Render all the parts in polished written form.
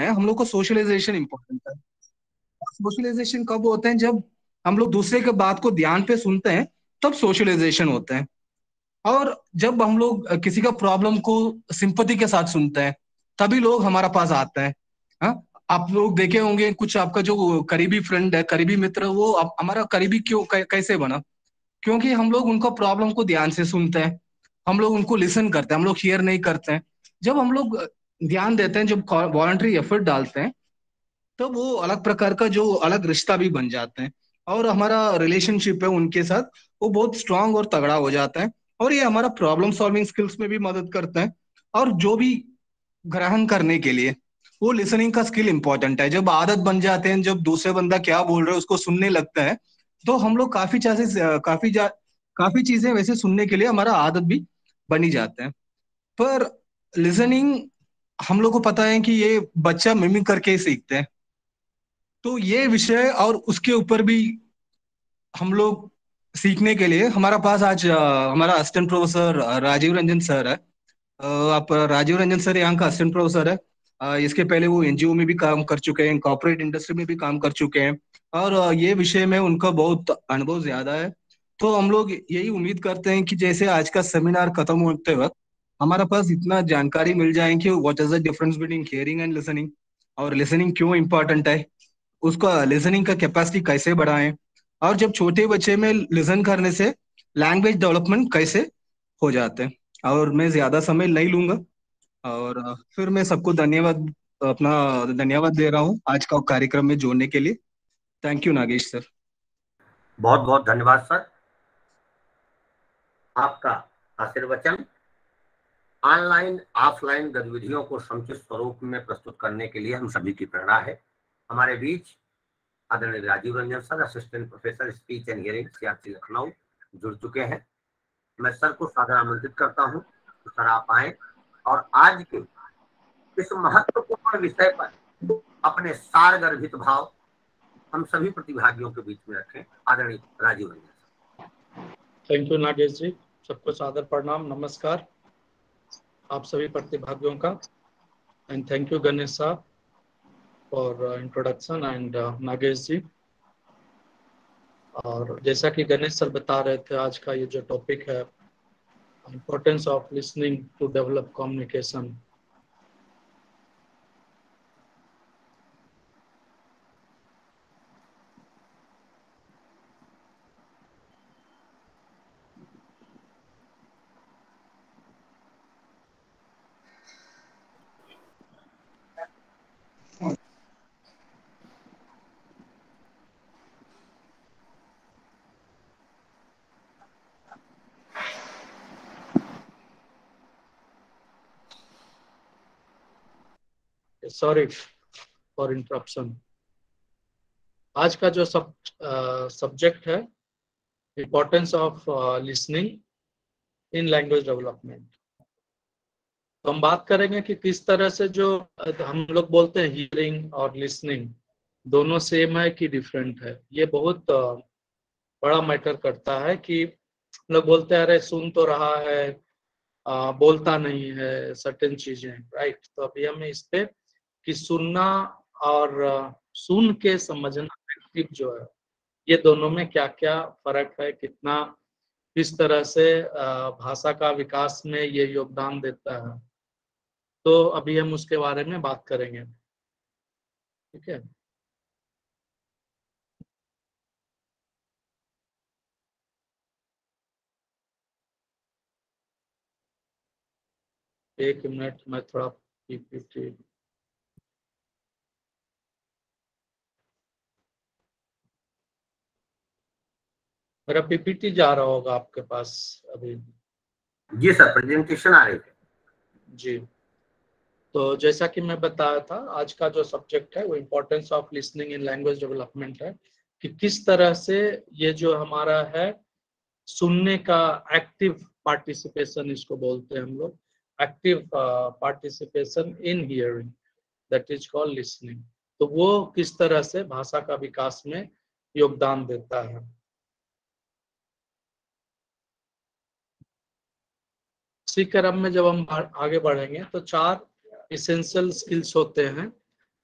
हैं, हम लोग को सोशलाइजेशन इंपॉर्टेंट है। सोशलाइजेशन कब होते हैं? जब हम लोग दूसरे के बात को ध्यान पे सुनते हैं, तब सोशलाइजेशन होते हैं। और जब हम लोग किसी का प्रॉब्लम को सिंपैथी के साथ सुनते हैं, तभी लोग हमारा पास आते हैं। हाँ, आप लोग देखे होंगे कुछ, आपका जो करीबी फ्रेंड है, करीबी मित्र, वो हमारा करीबी क्यों कैसे बना? क्योंकि हम लोग उनका प्रॉब्लम को ध्यान से सुनते हैं, हम लोग उनको लिसन करते हैं, हम लोग शेयर नहीं करते हैं। जब हम लोग ध्यान देते हैं, जब वॉलंटरी एफर्ट डालते हैं, तो वो अलग प्रकार का जो अलग रिश्ता भी बन जाते हैं। और हमारा रिलेशनशिप है उनके साथ, वो बहुत स्ट्रांग और तगड़ा हो जाता है। और ये हमारा प्रॉब्लम सॉल्विंग स्किल्स में भी मदद करते हैं। और जो भी ग्रहण करने के लिए वो लिसनिंग का स्किल इंपॉर्टेंट है। जब आदत बन जाते हैं, जब दूसरे बंदा क्या बोल रहे हैं उसको सुनने लगता है, तो हम लोग काफी चीजें वैसे सुनने के लिए हमारा आदत भी बनी जाते हैं। पर लिसनिंग, हम लोग को पता है कि ये बच्चा मिमिक करके ही सीखते हैं। तो ये विषय और उसके ऊपर भी हम लोग सीखने के लिए हमारा पास आज हमारा assistant professor Rajeev Ranjan sir है। आप राजीव रंजन सर यहाँ का असिस्टेंट प्रोफेसर है। इसके पहले वो एनजीओ में भी काम कर चुके हैं, कॉर्पोरेट इंडस्ट्री में भी काम कर चुके हैं। और ये विषय में उनका बहुत अनुभव ज्यादा है। तो हम लोग यही उम्मीद करते हैं कि जैसे आज का सेमिनार खत्म होते वक्त हमारा पास इतना जानकारी मिल जाए कि what is the difference between hearing and listening, और लिसनिंग क्यों इम्पोर्टेंट है, उसका लिसनिंग का कैपेसिटी कैसे बढ़ाएं, और जब छोटे बच्चे में लिसन करने से लैंग्वेज डेवलपमेंट कैसे हो जाते हैं। और मैं ज्यादा समय नहीं लूंगा, और फिर मैं सबको अपना धन्यवाद दे रहा हूँ आज का कार्यक्रम में जोड़ने के लिए। Thank you Nagesh sir. बहुत बहुत धन्यवाद सर। आपका आशीर्वचन ऑनलाइन ऑफलाइन गतिविधियों को समुचित स्वरूप में प्रस्तुत करने के लिए हम सभी की प्रेरणा है। हमारे बीच आदरणीय Rajiv Ranjan sir, assistant professor speech and hearing, CRC Lucknow, जुड़ चुके हैं। मैं सर को सादर आमंत्रित करता हूं तो सर आप आए और आज के इस महत्वपूर्ण विषय पर अपने सारगर्भित भाव हम सभी प्रतिभागियों के बीच में रखें। आदरणीय Rajiv Ranjan sir. Thank you Nagesh ji, सबको सादर प्रणाम, नमस्कार आप सभी प्रतिभागियों का। एंड थैंक यू गणेश साहब फॉर इंट्रोडक्शन एंड नागेश जी। और जैसा कि गणेश सर बता रहे थे, आज का ये जो टॉपिक है, importance of listening to develop communication. Sorry for interruption. आज का जो सब्जेक्ट है, importance of listening in language development. तो हम बात करेंगे कि किस तरह से जो हम लोग बोलते हैं हियरिंग और लिसनिंग, दोनों सेम है कि डिफरेंट है। ये बहुत बड़ा मैटर करता है कि लोग बोलते हैं अरे सुन तो रहा है, बोलता नहीं है, सर्टेन चीजें, राइट। तो अभी हम इस पे कि सुनना और सुन के समझना, एक्टिव जो है, ये दोनों में क्या क्या फर्क है, कितना किस तरह से भाषा का विकास में ये योगदान देता है, तो अभी हम उसके बारे में बात करेंगे। ठीक है। एक मिनट, मैं थोड़ा पीपीटी मेरा पीपीटी जा रहा होगा आपके पास अभी। जी सर, प्रेजेंटेशन आ रही है जी। तो जैसा कि मैं बताया था, आज का जो सब्जेक्ट है वो importance of listening in language development है, कि किस तरह से ये जो हमारा है सुनने का एक्टिव पार्टिसिपेशन, इसको बोलते हैं हम लोग active participation in hearing, that is called listening. तो वो किस तरह से भाषा का विकास में योगदान देता है। इसी क्रम में जब हम आगे बढ़ेंगे तो 4 इसेंशियल स्किल्स होते हैं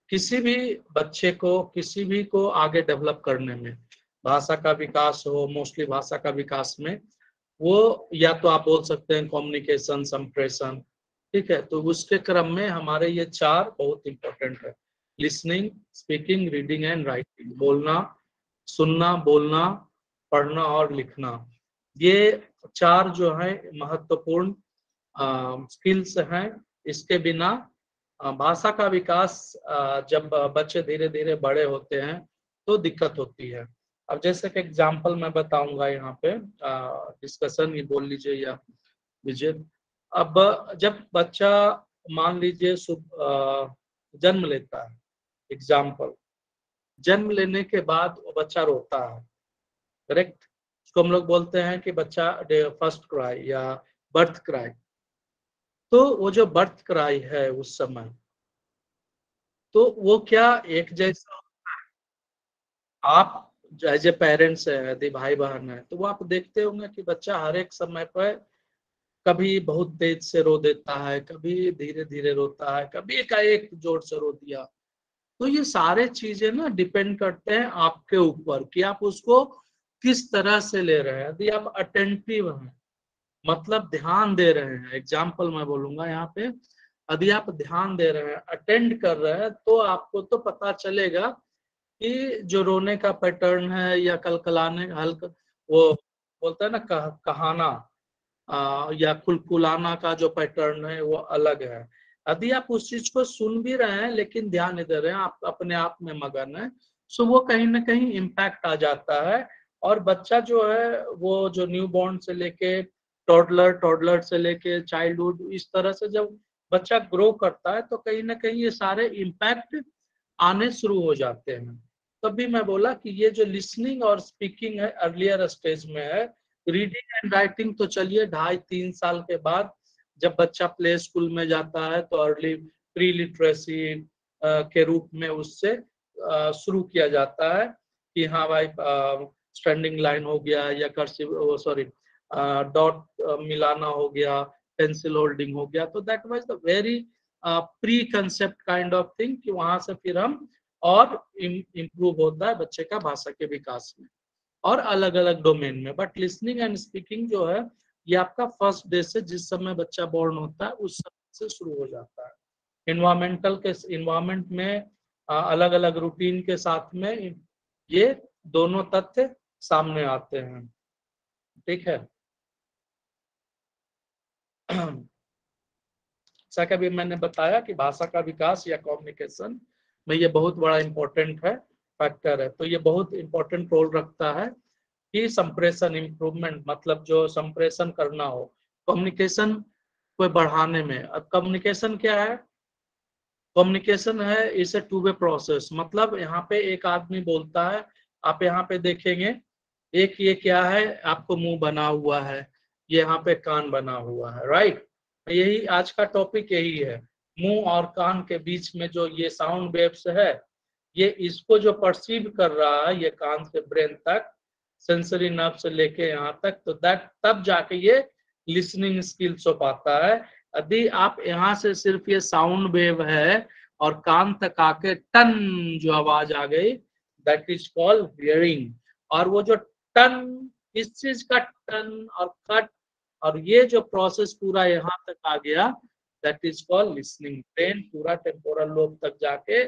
किसी भी बच्चे को, किसी भी को आगे डेवलप करने में, भाषा का विकास हो, मोस्टली भाषा का विकास में, वो या तो आप बोल सकते हैं कम्युनिकेशन, संप्रेषण, ठीक है। तो उसके क्रम में हमारे ये 4 बहुत इंपॉर्टेंट है: listening, speaking, reading and writing. बोलना, सुनना, बोलना, पढ़ना और लिखना, ये 4 जो है महत्वपूर्ण स्किल्स हैं। इसके बिना भाषा का विकास, जब बच्चे धीरे धीरे बड़े होते हैं तो दिक्कत होती है। अब जैसे कि एग्जांपल मैं बताऊंगा यहाँ पे, डिस्कशन ही बोल लीजिए या विजय। अब जब बच्चा मान लीजिए जन्म लेता है, एग्जाम्पल, जन्म लेने के बाद वो बच्चा रोता है, करेक्ट। उसको हम लोग बोलते हैं कि बच्चा फर्स्ट क्राई या बर्थ क्राई। तो वो जो बर्थ क्राई है उस समय, तो वो क्या एक जैसा, आप एज ए पेरेंट्स है, यदि भाई बहन है, तो वो आप देखते होंगे कि बच्चा हर एक समय पर कभी बहुत तेज से रो देता है, कभी धीरे धीरे रोता है, कभी एकाएक जोर से रो दिया। तो ये सारे चीजें ना डिपेंड करते हैं आपके ऊपर कि आप उसको किस तरह से ले रहे हैं। यदि आप अटेंटिव हैं, मतलब ध्यान दे रहे हैं, एग्जाम्पल मैं बोलूंगा यहाँ पे, यदि आप ध्यान दे रहे हैं, अटेंड कर रहे हैं, तो आपको तो पता चलेगा कि जो रोने का पैटर्न है या कलकलाने हल्का, वो बोलता है ना कहाना, या कुलकुलाना का जो पैटर्न है वो अलग है। यदि आप उस चीज को सुन भी रहे हैं लेकिन ध्यान नहीं दे रहे हैं, आप अपने आप में मगन है, सो वो कहीं ना कहीं इम्पैक्ट आ जाता है। और बच्चा जो है वो जो न्यू बॉर्न से लेके टॉडलर, टॉडलर से लेके चाइल्डहुड, इस तरह से जब बच्चा ग्रो करता है तो कहीं ना कहीं ये सारे इम्पैक्ट आने शुरू हो जाते हैं। तभी मैं बोला कि ये जो लिसनिंग और स्पीकिंग है अर्लियर स्टेज में है। रीडिंग एंड राइटिंग तो चलिए 2.5-3 साल के बाद, जब बच्चा प्ले स्कूल में जाता है तो अर्ली प्री लिटरेसी के रूप में उससे शुरू किया जाता है कि हाँ भाई, स्टैंडिंग लाइन हो गया या कर्सिव, सॉरी, डॉट मिलाना हो गया, पेंसिल होल्डिंग हो गया। तो that was the very pre concept kind of thing कि वहां से फिर हम और इम्प्रूव होता है बच्चे का भाषा के विकास में और अलग अलग डोमेन में। बट लिसनिंग एंड स्पीकिंग जो है ये आपका फर्स्ट डे से, जिस समय बच्चा बोर्न होता है उस समय से शुरू हो जाता है। इन्वायरमेंट में अलग अलग रूटीन के साथ में ये दोनों तथ्य सामने आते हैं, ठीक है। जैसा कि अभी मैंने बताया कि भाषा का विकास या कम्युनिकेशन में ये बहुत बड़ा इंपॉर्टेंट है, फैक्टर है। तो ये बहुत इंपॉर्टेंट रोल रखता है कि संप्रेषण इम्प्रूवमेंट, मतलब जो संप्रेषण करना हो कम्युनिकेशन को बढ़ाने में। अब कम्युनिकेशन क्या है? कम्युनिकेशन है इसे टू वे प्रोसेस, मतलब यहाँ पे एक आदमी बोलता है, आप यहाँ पे देखेंगे एक ये क्या है, आपको मुंह बना हुआ है, ये यहाँ पे कान बना हुआ है, राइट। यही आज का टॉपिक यही है, मुंह और कान के बीच में जो ये साउंड वेव्स है, ये इसको जो परसीव कर रहा है ये कान से ब्रेन तक, सेंसरी नर्व से लेके यहाँ तक, तो दैट तब जाके ये लिसनिंग स्किल्स हो पाता है। यदि आप यहाँ से सिर्फ ये साउंड वेव है और कान तक आके टन जो आवाज आ गई, दैट इज कॉल्ड हियरिंग। और वो जो टन, इस चीज का टन और कट और ये जो प्रोसेस पूरा यहाँ तक आ गया, that is called listening. Brain पूरा टेम्पोरल लोब तक जाके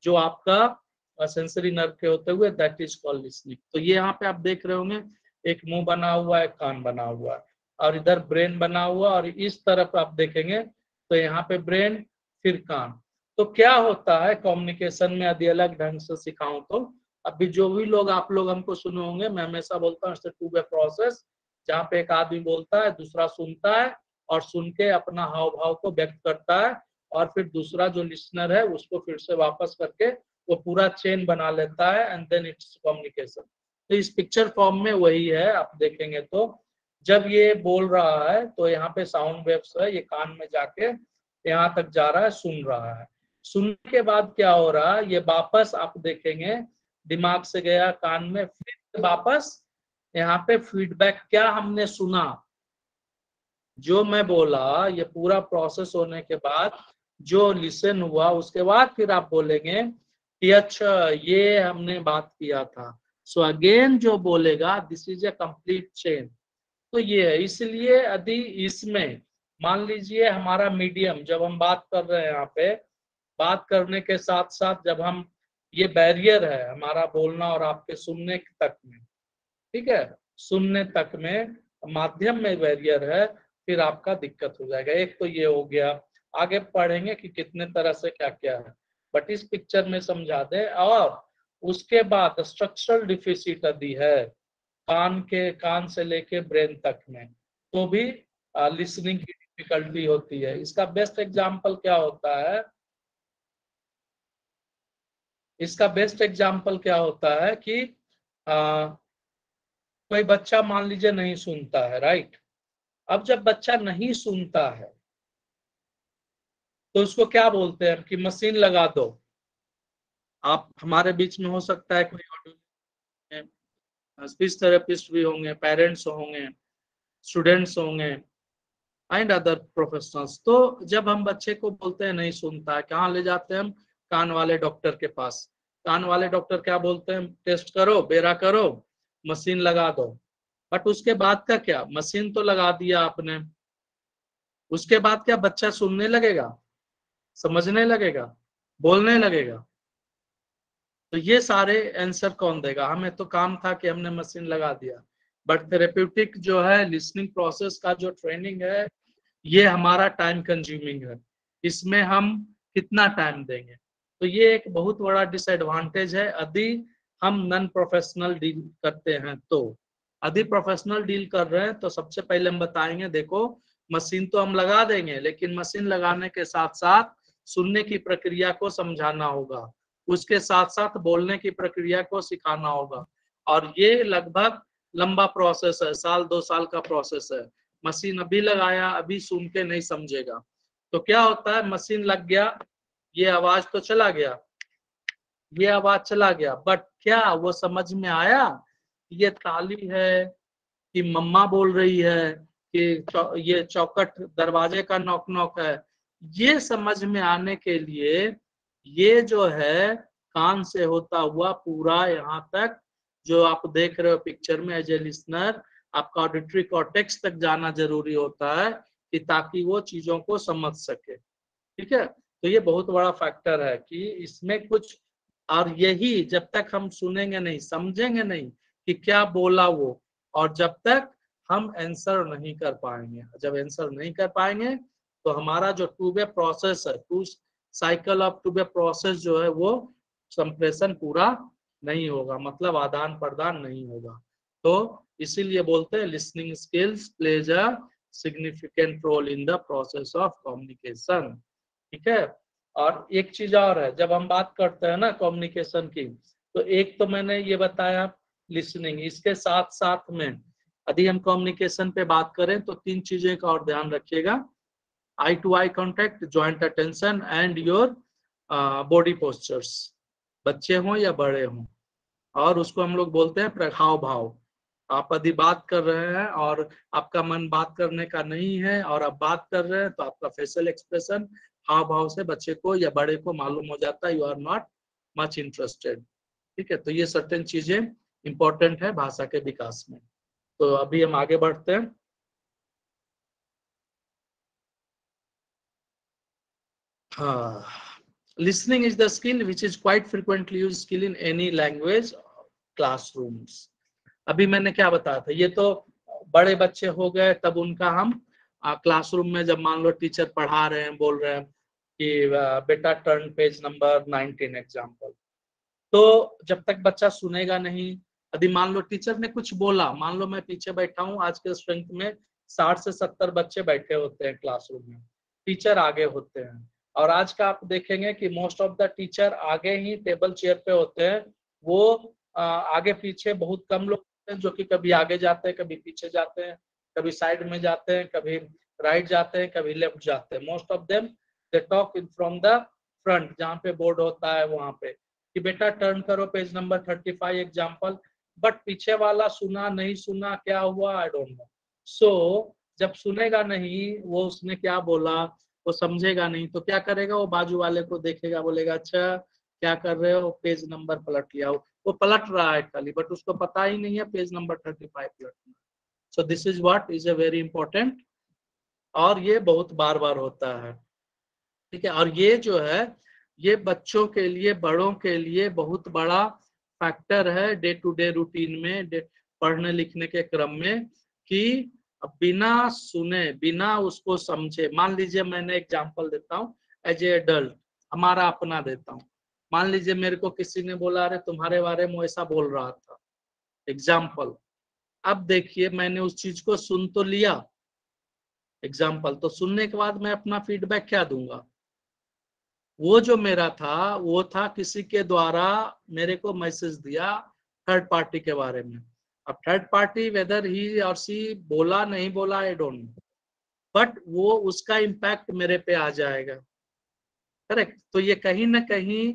जो आपका सेंसरी नर्व के होते हुए, दैट इज कॉल्ड लिसनिंग। तो ये यहाँ पे आप देख रहे होंगे, एक मुंह बना हुआ है, एक कान बना हुआ है और इधर ब्रेन बना हुआ, और इस तरफ आप देखेंगे तो यहाँ पे ब्रेन फिर कान। तो क्या होता है कम्युनिकेशन में, यदि अलग ढंग से सिखाऊं तो, अभी जो भी लोग आप लोग हमको सुने होंगे, मैं हमेशा बोलता हूँ टू वे प्रोसेस, जहाँ पे एक आदमी बोलता है, दूसरा सुनता है और सुन के अपना हाव भाव को व्यक्त करता है, और फिर दूसरा जो लिसनर है उसको फिर से वापस करके वो पूरा चेन बना लेता है, एंड देन इट्स कम्युनिकेशन। तो इस पिक्चर फॉर्म में वही है, आप देखेंगे तो जब ये बोल रहा है तो यहाँ पे साउंड वेव्स है, ये कान में जाके यहाँ तक जा रहा है, सुन रहा है। सुनने के बाद क्या हो रहा है, ये वापस आप देखेंगे दिमाग से गया कान में, फिर वापस यहाँ पे फीडबैक, क्या हमने सुना, जो मैं बोला, ये पूरा प्रोसेस होने के बाद जो लिसन हुआ उसके बाद फिर आप बोलेंगे कि अच्छा ये हमने बात किया था। सो अगेन जो बोलेगा this is a complete chain. तो ये है, इसलिए यदि इसमें मान लीजिए हमारा मीडियम, जब हम बात कर रहे हैं यहाँ पे, बात करने के साथ साथ जब हम, ये बैरियर है हमारा बोलना और आपके सुनने तक में, ठीक है, सुनने तक में माध्यम में बैरियर है, फिर आपका दिक्कत हो जाएगा। एक तो ये हो गया, आगे पढ़ेंगे कि कितने तरह से क्या क्या है, बट इस पिक्चर में समझा दे। और उसके बाद स्ट्रक्चरल डिफिसिट यदि है कान से लेके ब्रेन तक में, तो भी लिसनिंग की डिफिकल्टी होती है। इसका बेस्ट एग्जांपल क्या होता है, इसका बेस्ट एग्जांपल क्या होता है कि कोई बच्चा मान लीजिए नहीं सुनता है, राइट। अब जब बच्चा नहीं सुनता है तो उसको क्या बोलते हैं कि मशीन लगा दो। आप हमारे बीच में हो सकता है कोई ऑडियो स्पीच थेरेपिस्ट भी होंगे, पेरेंट्स होंगे, स्टूडेंट्स होंगे एंड अदर प्रोफेशनल्स। तो जब हम बच्चे को बोलते हैं नहीं सुनता है, कहाँ ले जाते हैं हम? कान वाले डॉक्टर के पास। कान वाले डॉक्टर क्या बोलते हैं? टेस्ट करो, बेरा करो, मशीन लगा दो। बट उसके बाद का क्या? मशीन तो लगा दिया आपने, उसके बाद क्या बच्चा सुनने लगेगा, समझने लगेगा, बोलने लगेगा? तो ये सारे आंसर कौन देगा? हमें तो काम था कि हमने मशीन लगा दिया। बट थेरेप्यूटिक जो है लिसनिंग प्रोसेस का जो ट्रेनिंग है, ये हमारा टाइम कंज्यूमिंग है। इसमें हम कितना टाइम देंगे? तो ये एक बहुत बड़ा डिसएडवांटेज है यदि हम नॉन प्रोफेशनल डील करते हैं। तो यदि प्रोफेशनल डील कर रहे हैं तो सबसे पहले हम बताएंगे, देखो मशीन तो हम लगा देंगे, लेकिन मशीन लगाने के साथ साथ सुनने की प्रक्रिया को समझाना होगा, उसके साथ साथ बोलने की प्रक्रिया को सिखाना होगा। और ये लगभग लंबा प्रोसेस है, 1-2 साल का प्रोसेस है। मशीन अभी लगाया, अभी सुन के नहीं समझेगा। तो क्या होता है, मशीन लग गया, ये आवाज तो चला गया, ये आवाज चला गया, बट क्या वो समझ में आया ये ताली है कि मम्मा बोल रही है कि ये चौखट दरवाजे का नॉक नॉक है? ये समझ में आने के लिए ये जो है कान से होता हुआ पूरा यहाँ तक जो आप देख रहे हो पिक्चर में एज ए लिसनर, आपका ऑडिटरी कॉर्टेक्स तक जाना जरूरी होता है कि ताकि वो चीजों को समझ सके। ठीक है, तो ये बहुत बड़ा फैक्टर है कि इसमें कुछ, और यही जब तक हम सुनेंगे नहीं, समझेंगे नहीं कि क्या बोला वो, और जब तक हम आंसर नहीं कर पाएंगे, जब आंसर नहीं कर पाएंगे तो हमारा जो टू वे प्रोसेस है, two cycle of two way process जो है वो संप्रेषण पूरा नहीं होगा, मतलब आदान प्रदान नहीं होगा। तो इसीलिए बोलते हैं listening skills plays a significant role in the process of communication. ठीक है, और एक चीज और है, जब हम बात करते हैं ना कम्युनिकेशन की, तो एक तो मैंने ये बताया लिसनिंग, इसके साथ साथ में यदि हम कम्युनिकेशन पे बात करें तो 3 चीजें का और ध्यान रखिएगा, eye to eye contact, joint attention and your body postures, बच्चे हों या बड़े हों। और उसको हम लोग बोलते हैं प्रभाव भाव। आप यदि बात कर रहे हैं और आपका मन बात करने का नहीं है और आप बात कर रहे हैं तो आपका फेशियल एक्सप्रेशन, हाव भाव से बच्चे को या बड़े को मालूम हो जाता है you are not much interested. ठीक है, तो ये सर्टेन चीजें इंपॉर्टेंट है भाषा के विकास में। तो अभी हम आगे बढ़ते हैं। हाँ, listening is the skill which is quite frequently used skill in any language classrooms। अभी मैंने क्या बताया था, ये तो बड़े बच्चे हो गए, तब उनका हम क्लासरूम में जब मान लो टीचर पढ़ा रहे हैं, बोल रहे हैं कि बेटा टर्न पेज नंबर 19 एग्जाम्पल, तो जब तक बच्चा सुनेगा नहीं, यदि मान लो टीचर ने कुछ बोला, मान लो मैं पीछे बैठा हूँ, आज के स्ट्रेंथ में 60 से 70 बच्चे बैठे होते हैं क्लासरूम में, टीचर आगे होते हैं, और आज का आप देखेंगे कि मोस्ट ऑफ द टीचर आगे ही टेबल चेयर पे होते हैं। वो आगे पीछे बहुत कम लोग होते हैं जो कि कभी आगे जाते हैं, कभी पीछे जाते हैं, कभी साइड में जाते हैं, कभी राइट जाते हैं, कभी लेफ्ट जाते हैं। Most of them they talk in from the front, जहाँ पे बोर्ड होता है वहां पे कि बेटा टर्न करो पेज नंबर 35 एग्जाम्पल, बट पीछे वाला सुना नहीं सुना, क्या हुआ आई डोंट नो। सो जब सुनेगा नहीं वो उसने क्या बोला, वो समझेगा नहीं, तो क्या करेगा, वो बाजू वाले को देखेगा, बोलेगा अच्छा क्या कर रहे हो, पेज नंबर पलट लिया। वो पलट रहा है खाली, बट उसको पता ही नहीं है पेज नंबर 35 पलटना। सो this is what is a very important, और ये बहुत बार बार होता है, ठीक है। और ये जो है ये बच्चों के लिए, बड़ों के लिए बहुत बड़ा फैक्टर है डे टू डे रूटीन में, पढ़ने लिखने के क्रम में, कि बिना सुने, बिना उसको समझे। मान लीजिए मैंने एग्जांपल देता हूँ, एज ए एडल्ट हमारा अपना देता हूँ। मान लीजिए मेरे को किसी ने बोला अरे तुम्हारे बारे में ऐसा बोल रहा था, एग्जाम्पल। अब देखिए मैंने उस चीज को सुन तो लिया, एग्जाम्पल, तो सुनने के बाद मैं अपना फीडबैक क्या दूंगा? वो जो मेरा था वो था किसी के द्वारा मेरे को मैसेज दिया थर्ड पार्टी के बारे में। अब थर्ड पार्टी वेदर ही और सी बोला नहीं बोला आई डोंट नो, बट वो उसका इम्पैक्ट मेरे पे आ जाएगा, करेक्ट। तो ये कहीं ना कहीं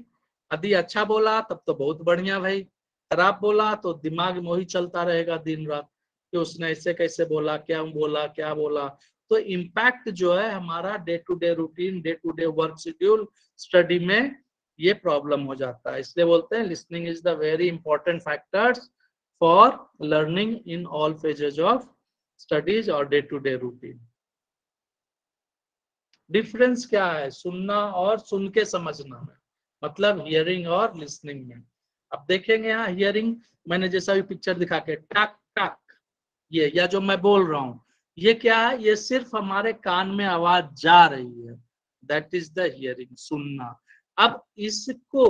यदि अच्छा बोला तब तो बहुत बढ़िया भाई, खराब बोला तो दिमाग में वही चलता रहेगा दिन रात कि उसने ऐसे कैसे बोला, क्या बोला, क्या बोला। तो इम्पैक्ट जो है हमारा day to day routine, day to day work schedule, study में ये प्रॉब्लम हो जाता है। इसलिए बोलते हैं listening is the very important factors for learning in all phases of studies और day to day routine. Difference क्या है सुनना और सुन के समझना में, मतलब हियरिंग और लिसनिंग में? अब देखेंगे यहाँ हियरिंग, मैंने जैसा भी पिक्चर दिखा के टक टक, ये या जो मैं बोल रहा हूँ ये क्या है, ये सिर्फ हमारे कान में आवाज जा रही है, दैट इज द हियरिंग, सुनना। अब इसको,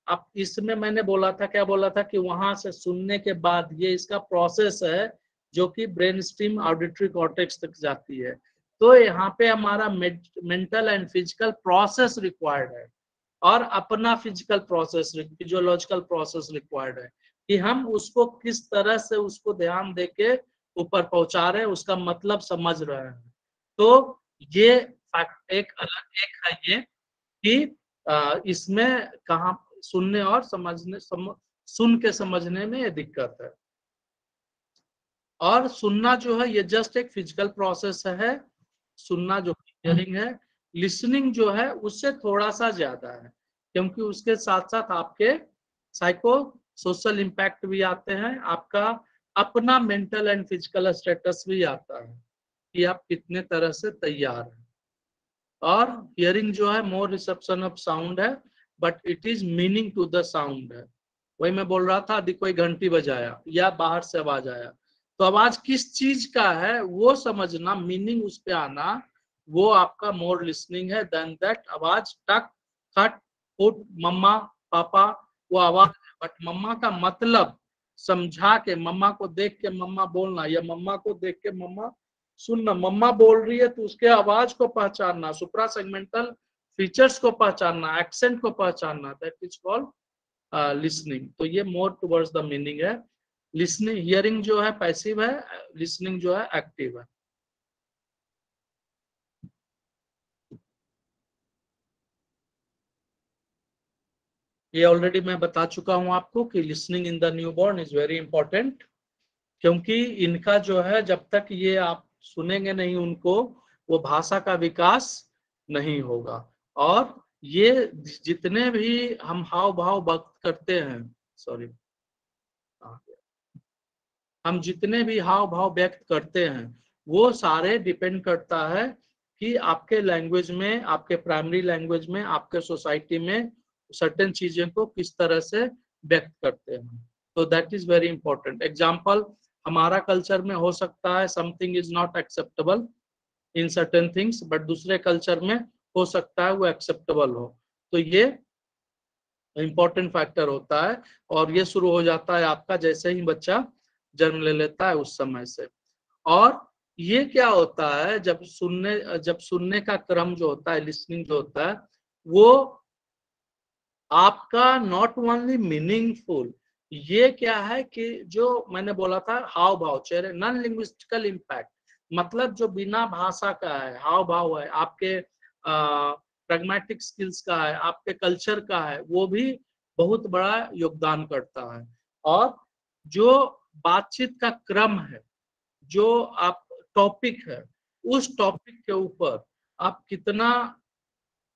अब इसमें मैंने बोला था, क्या बोला था कि वहां से सुनने के बाद ये इसका प्रोसेस है जो कि ब्रेन स्टीम ऑडिटरी कॉर्टेक्स तक जाती है। तो यहाँ पे हमारा mental and physical process required है, और अपना physical process, physiological process required है कि हम उसको किस तरह से उसको ध्यान देके ऊपर पहुंचा रहे हैं, उसका मतलब समझ रहे हैं। तो ये एक अलग एक है ये कि इसमें कहाँ सुनने और समझने सुन के समझने में ये दिक्कत है। और सुनना जो है ये जस्ट एक फिजिकल प्रोसेस है, सुनना जो हियरिंग है। लिसनिंग जो है उससे थोड़ा सा ज्यादा है, क्योंकि उसके साथ साथ आपके साइको सोशल इम्पैक्ट भी आते हैं, आपका अपना मेंटल एंड फिजिकल स्टेटस भी आता है कि आप कितने तरह से तैयार हैं। और हियरिंग जो है मोर रिसेप्शन ऑफ साउंड है, but it is meaning to the sound है। वही मैं बोल रहा था, यदि कोई घंटी बजाया या बाहर से आवाज आया, तो आवाज किस चीज का है वो समझना, मीनिंग उस पे आना, वो आपका मोर लिसनिंग है देन दैट आवाज टक खट फुट मम्मा पापा, वो आवाज है, बट मम्मा का मतलब समझा के, मम्मा को देख के मम्मा बोलना, या मम्मा को देख के मम्मा सुनना। मम्मा बोल रही है तो उसके आवाज को पहचानना, सुप्रा सेगमेंटल फीचर्स को पहचानना, एक्सेंट को पहचानना, दैट इज कॉल्ड लिसनिंग। तो ये मोर टुवर्ड्स द मीनिंग है। लिसनिंग, हियरिंग जो है पैसिव है, लिसनिंग जो है एक्टिव है। ये ऑलरेडी मैं बता चुका हूं आपको कि listening in the newborn is very important, क्योंकि इनका जो है जब तक ये आप सुनेंगे नहीं उनको, वो भाषा का विकास नहीं होगा। और ये जितने भी हम हाव भाव व्यक्त करते हैं, सॉरी, हम जितने भी हाव भाव व्यक्त करते हैं वो सारे डिपेंड करता है कि आपके लैंग्वेज में, आपके प्राइमरी लैंग्वेज में, आपके सोसाइटी में सर्टेन चीजें को किस तरह से व्यक्त करते हैं। तो that is very important. Example, हमारा कल्चर में हो सकता है something is not acceptable in certain things, but दूसरे कल्चर में हो सकता है वो एक्सेप्टेबल हो। तो ये इंपॉर्टेंट फैक्टर होता है, और ये शुरू हो जाता है आपका जैसे ही बच्चा जन्म ले लेता है उस समय से। और ये क्या होता है, जब सुनने का क्रम जो होता है, लिसनिंग जो होता है, वो आपका नॉट ओनली मीनिंगफुल, ये क्या है कि जो मैंने बोला था हाव भाव, चेहरे, नॉन लिंग्विस्टिकल इम्पैक्ट, मतलब जो बिना भाषा का है, हाव भाव है, आपके प्रैग्मेटिक स्किल्स का है, आपके कल्चर का है, वो भी बहुत बड़ा योगदान करता है। और जो बातचीत का क्रम है, जो आप टॉपिक है, उस टॉपिक के ऊपर आप कितना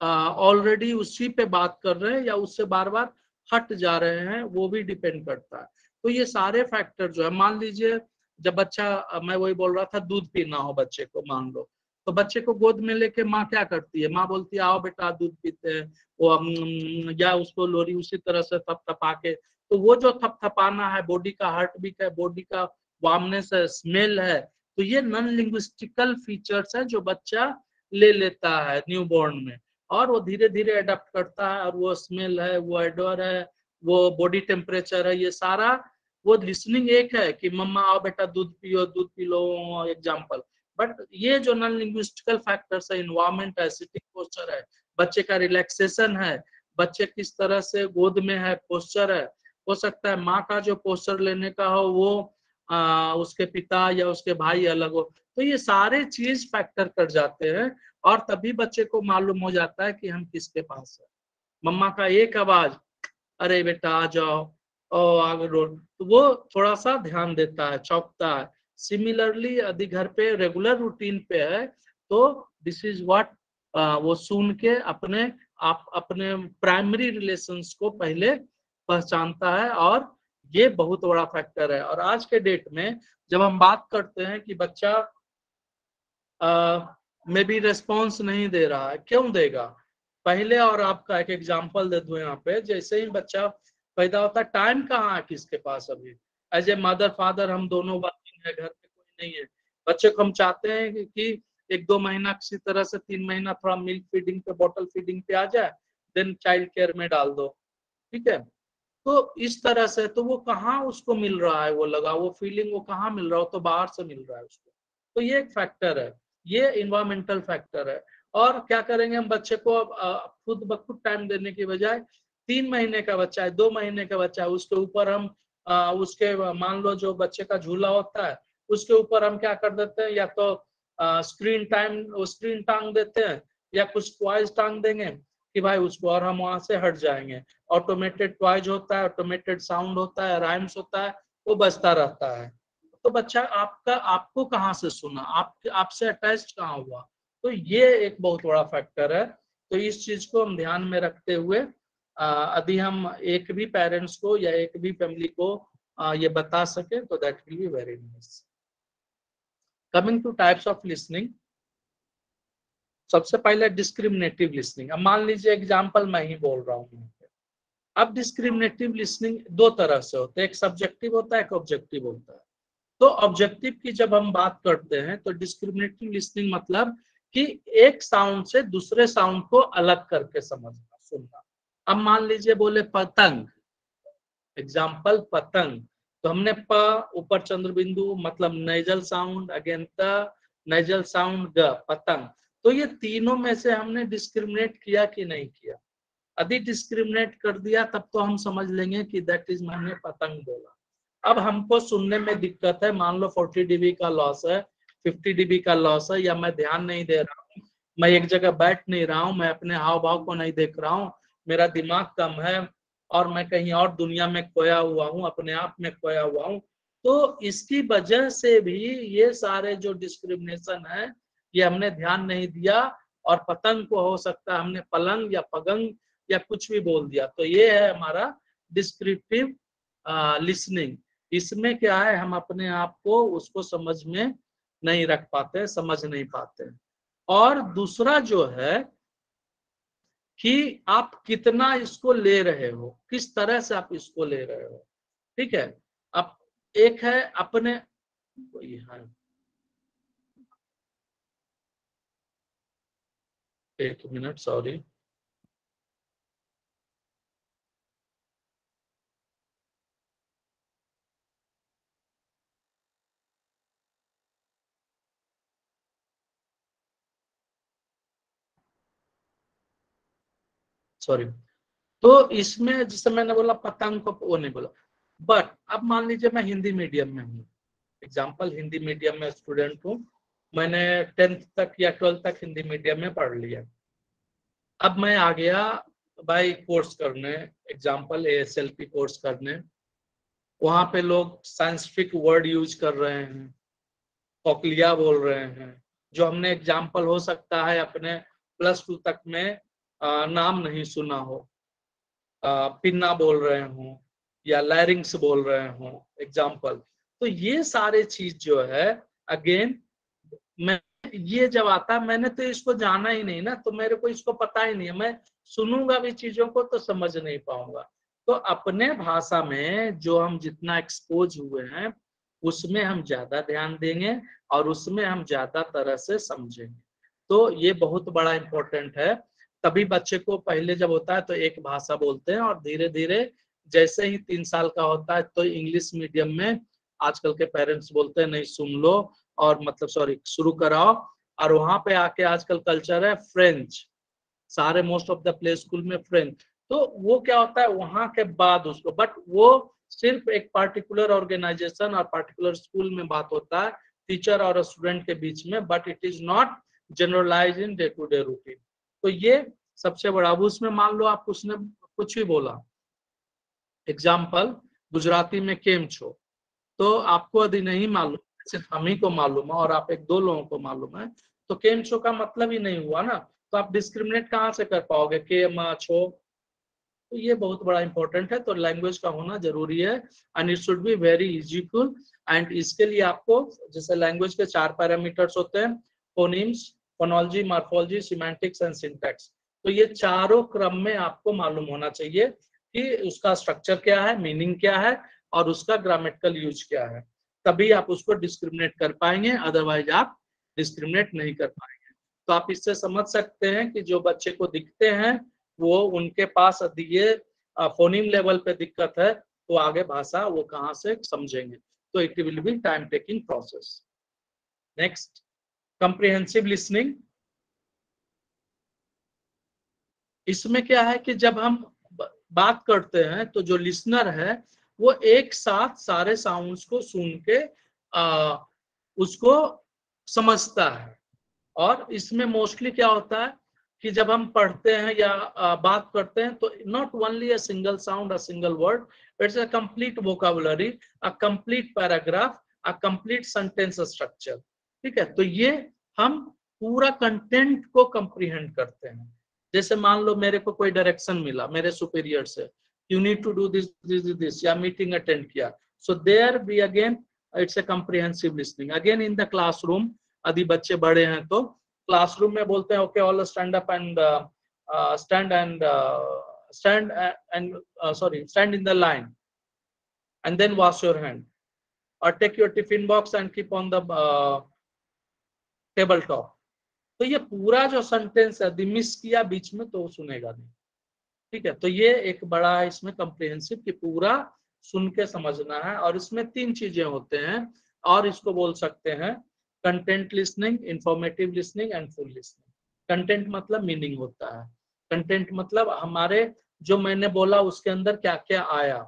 ऑलरेडी उसी पे बात कर रहे हैं या उससे बार बार हट जा रहे हैं, वो भी डिपेंड करता है। तो ये सारे फैक्टर जो है, मान लीजिए जब बच्चा, मैं वही बोल रहा था, दूध पीना हो बच्चे को, मान लो, तो बच्चे को गोद में लेके माँ क्या करती है, माँ बोलती है आओ बेटा दूध पीते हैं, वो या उसको लोरी उसी तरह से थपथपा के, तो वो जो थपथपाना है बॉडी का हार्ट बीट है, बॉडी का वार्मनेस है, स्मेल है, तो ये नॉन लिंग्विस्टिकल फीचर्स है जो बच्चा ले लेता है न्यूबॉर्न में, और वो धीरे धीरे अडेप्ट करता है, और वो स्मेल है, वो एडोर है, वो बॉडी टेम्परेचर है, ये सारा वो लिसनिंग एक है कि मम्मा आओ बेटा दूध पियो, दूध पी लो, एग्जाम्पल। बट ये जो नॉन लिंग्विस्टिकल फैक्टर्स है, इन्वायरमेंट है, सिटिंग पोस्चर है, बच्चे का रिलैक्सेशन है, बच्चे किस तरह से गोद में है, पोस्चर है, हो सकता है माँ का जो पोस्चर लेने का हो वो उसके पिता या उसके भाई अलग हो, तो ये सारे चीज फैक्टर कर जाते हैं, और तभी बच्चे को मालूम हो जाता है कि हम किसके पास है। मम्मा का एक आवाज, अरे बेटा आ जाओ, ओ आगे रोड, तो वो थोड़ा सा ध्यान देता है, चौंकता है। सिमिलरली यदि घर पे रेगुलर रूटीन पे है तो दिस इज व्हाट वो सुन के अपने प्राइमरी रिलेशंस को पहले पहचानता है, और ये बहुत बड़ा फैक्टर है। और आज के डेट में जब हम बात करते हैं कि बच्चा में भी रेस्पॉन्स नहीं दे रहा है, क्यों देगा? पहले, और आपका एक एग्जांपल दे दूं यहाँ पे, जैसे ही बच्चा पैदा होता है, टाइम कहाँ है किसके पास अभी? एज ए मदर फादर हम दोनों वर्किंग है, घर पे कोई नहीं है, बच्चे को हम चाहते हैं कि 1-2 महीना किसी तरह से, 3 महीना थोड़ा मिल्क फीडिंग पे, बॉटल फीडिंग पे आ जाए, देन चाइल्ड केयर में डाल दो, ठीक है? तो इस तरह से तो वो कहाँ उसको मिल रहा है, वो लगा वो फीलिंग वो कहाँ मिल रहा हो, तो बाहर से मिल रहा है उसको। तो ये एक फैक्टर है, ये इन्वायरमेंटल फैक्टर है। और क्या करेंगे हम बच्चे को अब खुद ब खुद टाइम देने की बजाय, 3 महीने का बच्चा है, 2 महीने का बच्चा है, उसके ऊपर हम उसके मान लो जो बच्चे का झूला होता है उसके ऊपर हम क्या कर देते हैं, या तो स्क्रीन टांग देते हैं, या कुछ टॉयज टांग देंगे कि भाई उसको, और हम वहां से हट जाएंगे। ऑटोमेटेड टॉयज होता है, ऑटोमेटेड साउंड होता है, राइम्स होता है, वो बजता रहता है। तो बच्चा आपको कहाँ से सुना, आपसे अटैच कहाँ हुआ? तो ये एक बहुत बड़ा फैक्टर है। तो इस चीज को हम ध्यान में रखते हुए यदि हम एक भी पेरेंट्स को या एक भी फैमिली को ये बता सके तो that will be very nice. Coming two types of listening, सबसे पहले डिस्क्रिमिनेटिव लिसनिंग। अब मान लीजिए एग्जाम्पल मैं ही बोल रहा हूँ। अब डिस्क्रिमिनेटिव लिसनिंग दो तरह से होता है, एक सब्जेक्टिव होता है, एक ऑब्जेक्टिव होता है। तो ऑब्जेक्टिव की जब हम बात करते हैं तो डिस्क्रिमिनेटिव लिसनिंग मतलब कि एक साउंड से दूसरे साउंड को अलग करके समझना, सुनना। अब मान लीजिए बोले पतंग, एग्जाम्पल पतंग, तो हमने प ऊपर चंद्र बिंदु मतलब नेजल साउंड, अगेन त नेजल साउंड ग, पतंग। तो ये तीनों में से हमने डिस्क्रिमिनेट किया कि नहीं किया? यदि डिस्क्रिमिनेट कर दिया तब तो हम समझ लेंगे कि दैट इज, मैंने पतंग बोला। अब हमको सुनने में दिक्कत है, मान लो 40 dB का लॉस है, 50 dB का लॉस है, या मैं ध्यान नहीं दे रहा हूँ, मैं एक जगह बैठ नहीं रहा हूँ, मैं अपने हाव भाव को नहीं देख रहा हूँ, मेरा दिमाग कम है, और मैं कहीं और दुनिया में खोया हुआ हूँ, अपने आप में खोया हुआ हूँ। तो इसकी वजह से भी ये सारे जो डिस्क्रिमिनेशन है ये हमने ध्यान नहीं दिया, और पतंग को हो सकता है हमने पलंग या पगंग या कुछ भी बोल दिया। तो ये है हमारा डिस्क्रिप्टिव लिसनिंग। इसमें क्या है, हम अपने आप को उसको समझ में नहीं रख पाते, समझ नहीं पाते। और दूसरा जो है कि आप कितना इसको ले रहे हो, किस तरह से आप इसको ले रहे हो, ठीक है? अब एक है अपने, एक मिनट सॉरी, सॉरी। तो इसमें जैसे मैंने बोला पतंग को वो नहीं बोला, बट अब मान लीजिए मैं हिंदी मीडियम में हूँ, एग्जाम्पल हिंदी मीडियम में स्टूडेंट हूँ, मैंने 10th तक या 12th तक हिंदी मीडियम में पढ़ लिया। अब मैं आ गया भाई कोर्स करने, एग्जाम्पल ASLP कोर्स करने, वहां पे लोग साइंटिफिक वर्ड यूज कर रहे हैं, कोक्लिया बोल रहे हैं, जो हमने एग्जाम्पल हो सकता है अपने +2 तक में नाम नहीं सुना हो, पिन्ना बोल रहे हो या लैरिंग्स बोल रहे हो एग्जाम्पल। तो ये सारे चीज जो है अगेन, मैं ये जब आता मैंने तो इसको जाना ही नहीं ना, तो मेरे को इसको पता ही नहीं है, मैं सुनूंगा भी चीजों को तो समझ नहीं पाऊंगा। तो अपने भाषा में जो हम जितना एक्सपोज हुए हैं उसमें हम ज्यादा ध्यान देंगे और उसमें हम ज्यादा तरह से समझेंगे। तो ये बहुत बड़ा इंपॉर्टेंट है। तभी बच्चे को पहले जब होता है तो एक भाषा बोलते हैं और धीरे धीरे जैसे ही 3 साल का होता है तो इंग्लिश मीडियम में आजकल के पेरेंट्स बोलते हैं नहीं सुन लो और मतलब सॉरी शुरू कराओ। और वहां पे आके आजकल कल्चर है फ्रेंच, सारे most of the play school में फ्रेंच। तो वो क्या होता है वहां के बाद उसको, बट वो सिर्फ एक पार्टिकुलर ऑर्गेनाइजेशन और पार्टिकुलर स्कूल में बात होता है टीचर और स्टूडेंट के बीच में, but it is not generalize in day to day routine. तो ये सबसे बड़ा। अब उसमें मान लो आप उसने कुछ भी बोला, एग्जाम्पल गुजराती में केम छो, तो आपको यदि नहीं मालूम, सिर्फ हम ही को मालूम है और आप 1-2 लोगों को मालूम है, तो केम छो का मतलब ही नहीं हुआ ना, तो आप डिस्क्रिमिनेट कहाँ से कर पाओगे केम छो। तो ये बहुत बड़ा इंपॉर्टेंट है। तो लैंग्वेज का होना जरूरी है and it should be very easyful. And इसके लिए आपको जैसे लैंग्वेज के 4 पैरामीटर्स होते हैं, phonemes, phonology, morphology, semantics and syntax. तो ये चारों क्रम में आपको मालूम होना चाहिए कि उसका स्ट्रक्चर क्या है, मीनिंग क्या है और उसका ग्रामेटिकल यूज क्या है, तभी आप उसको डिस्क्रिमिनेट कर पाएंगे, अदरवाइज आप डिस्क्रिमिनेट नहीं कर पाएंगे। तो आप इससे समझ सकते हैं कि जो बच्चे को दिखते हैं वो उनके पास ये फोनीम लेवल पे दिक्कत है तो आगे भाषा वो कहाँ से समझेंगे। तो it will be time taking process. Next, comprehensive listening. इसमें क्या है कि जब हम बात करते हैं तो जो लिसनर है वो एक साथ सारे साउंड्स को सुन के उसको समझता है। और इसमें मोस्टली क्या होता है कि जब हम पढ़ते हैं या बात करते हैं तो not only a single sound, a single word, it's a complete vocabulary, a complete paragraph, a complete sentence structure. ठीक है, तो ये हम पूरा कंटेंट को कंप्रीहेंड करते हैं। जैसे मान लो मेरे को कोई डायरेक्शन मिला मेरे सुपीरियर से, you need to do this this this, या मीटिंग अटेंड किया, so there be again it's a comprehensive listening. Again in the classroom यदि बच्चे बड़े हैं तो क्लासरूम में बोलते हैं okay all stand up and stand in the line and then wash your hand or take your tiffin box and keep on the table top। तो ये पूरा जो सेंटेंस है मिस किया बीच में तो सुनेगा नहीं। ठीक है, तो ये एक बड़ा इसमें कंप्रिहेंसिव कि पूरा सुन के समझना है। और इसमें 3 चीजें होते हैं और इसको बोल सकते हैं content listening, informative listening and full listening. Content मतलब मीनिंग होता है, कंटेंट मतलब हमारे जो मैंने बोला उसके अंदर क्या क्या आया।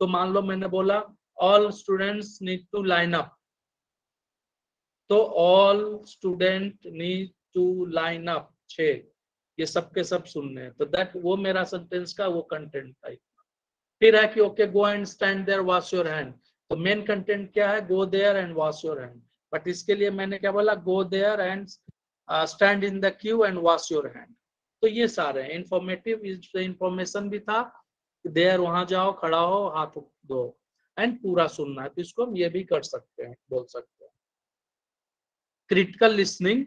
तो मान लो मैंने बोला all students need to line up, तो all student need to line up 6, ये सबके सब सुनने हैं, तो दैट वो मेरा सेंटेंस का वो कंटेंट था। फिर है कि okay go and stand there wash your hand, तो मेन कंटेंट क्या है go there and wash your hand, but इसके लिए मैंने क्या बोला go there and stand in the queue and wash your hand. तो ये सारे इंफॉर्मेटिव इंफॉर्मेशन भी था, देयर वहां जाओ खड़ा हो हाथ धो, एंड पूरा सुनना है, तो इसको हम ये भी कर सकते हैं, बोल सकते हैं। क्रिटिकल लिसनिंग,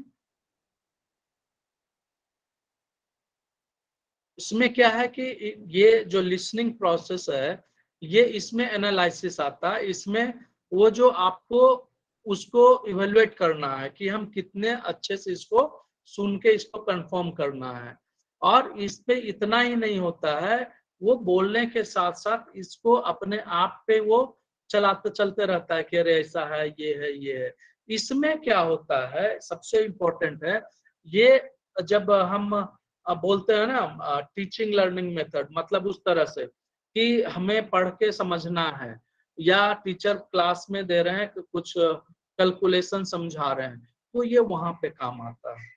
इसमें क्या है कि ये जो लिसनिंग प्रोसेस है ये इसमें एनालिसिस आता है, इसमें वो जो आपको उसको इवेलुएट करना है कि हम कितने अच्छे से इसको सुन के इसको कंफर्म करना है। और इस पे इतना ही नहीं होता है, वो बोलने के साथ साथ इसको अपने आप पे वो चलाते चलते रहता है कि अरे ऐसा है ये है। इसमें क्या होता है सबसे इम्पोर्टेंट है ये, जब हम बोलते हैं ना टीचिंग लर्निंग मेथड, मतलब उस तरह से कि हमें पढ़ के समझना है या टीचर क्लास में दे रहे हैं कि कुछ कैलकुलेशन समझा रहे हैं, तो ये वहां पे काम आता है।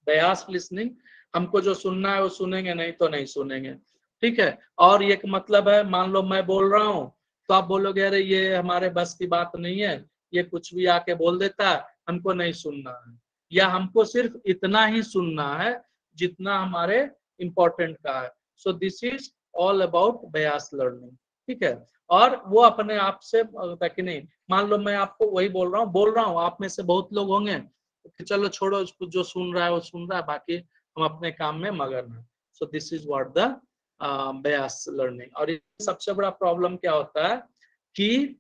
बयास लिसनिंग, हमको जो सुनना है वो सुनेंगे, नहीं तो नहीं सुनेंगे। ठीक है, और एक मतलब है मान लो मैं बोल रहा हूँ तो आप बोलोगे अरे ये हमारे बस की बात नहीं है, ये कुछ भी आके बोल देता है, हमको नहीं सुनना है, या हमको सिर्फ इतना ही सुनना है जितना हमारे इम्पोर्टेंट का है। सो this is all about bias learning, ठीक है। और वो अपने आप से कि नहीं, मान लो मैं आपको वही बोल रहा हूँ, आप में से बहुत लोग होंगे कि चलो छोड़ो, जो सुन रहा है वो सुन रहा है, बाकी हम अपने काम में मगन है। सो this is what the bias learning. और सबसे बड़ा प्रॉब्लम क्या होता है कि